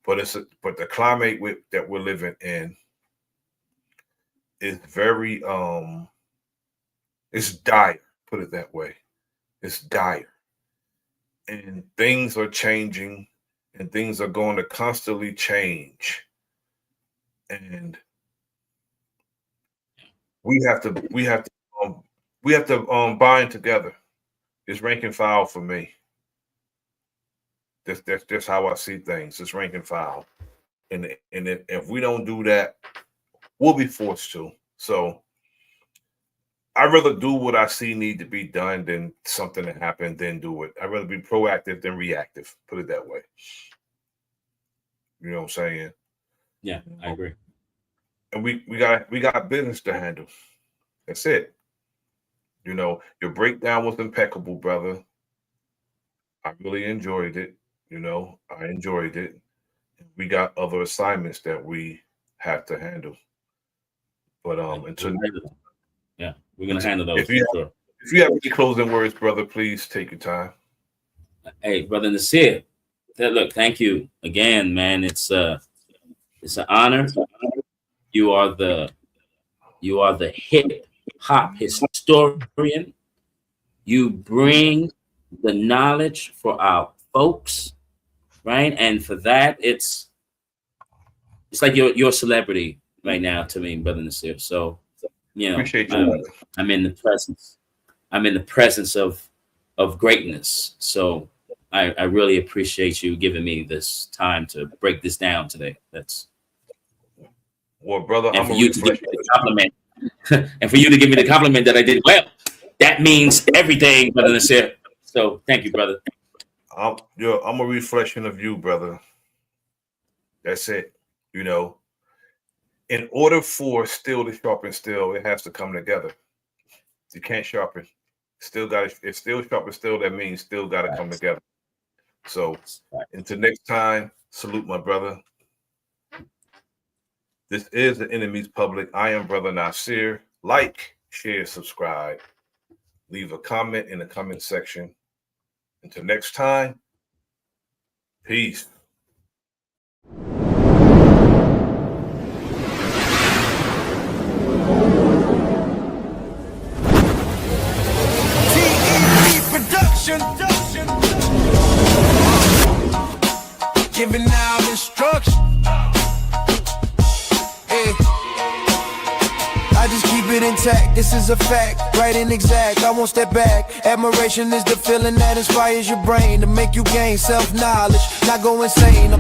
But but the climate that we're living in is very it's dire, put it that way. It's dire. And things are changing and things are going to constantly change. And we have to bind together. It's rank and file for me. That's just how I see things. It's rank and file. And if we don't do that, we'll be forced to. So I'd rather do what I see need to be done than something that happened, then do it. I'd rather be proactive than reactive. Put it that way. You know what I'm saying? Yeah, I agree. And we got business to handle. That's it. You know, your breakdown was impeccable, brother. I really enjoyed it. You know, I enjoyed it. We got other assignments that we have to handle. But until yeah, we're gonna handle those for sure. If you have any closing words, brother, please take your time. Hey, brother Nasir, look, thank you again, man. It's an honor. You are the hip hop historian. You bring the knowledge for our folks, right? And for that, it's like you're a celebrity right now to me, brother Nasir. So, you know, Appreciate you. I'm in the presence. I'm in the presence of greatness. So I really appreciate you giving me this time to break this down today. That's well, brother. And for you to give me the compliment, and for you to give me the compliment that I did well, that means everything, brother Nasir. So thank you, brother. I'm a reflection of you, brother. That's it. You know, in order for steel to sharpen steel, it has to come together. You can't sharpen. If steel sharpens steel, that means steel got to come together. So until next time, salute my brother. This is the Enemy's Public. I am Bro.Nasir. Like, share, subscribe. Leave a comment in the comment section. Until next time, peace. Giving out instruction. Hey. I just keep it intact, this is a fact, right and exact, I won't step back. Admiration is the feeling that inspires your brain to make you gain self-knowledge, not go insane.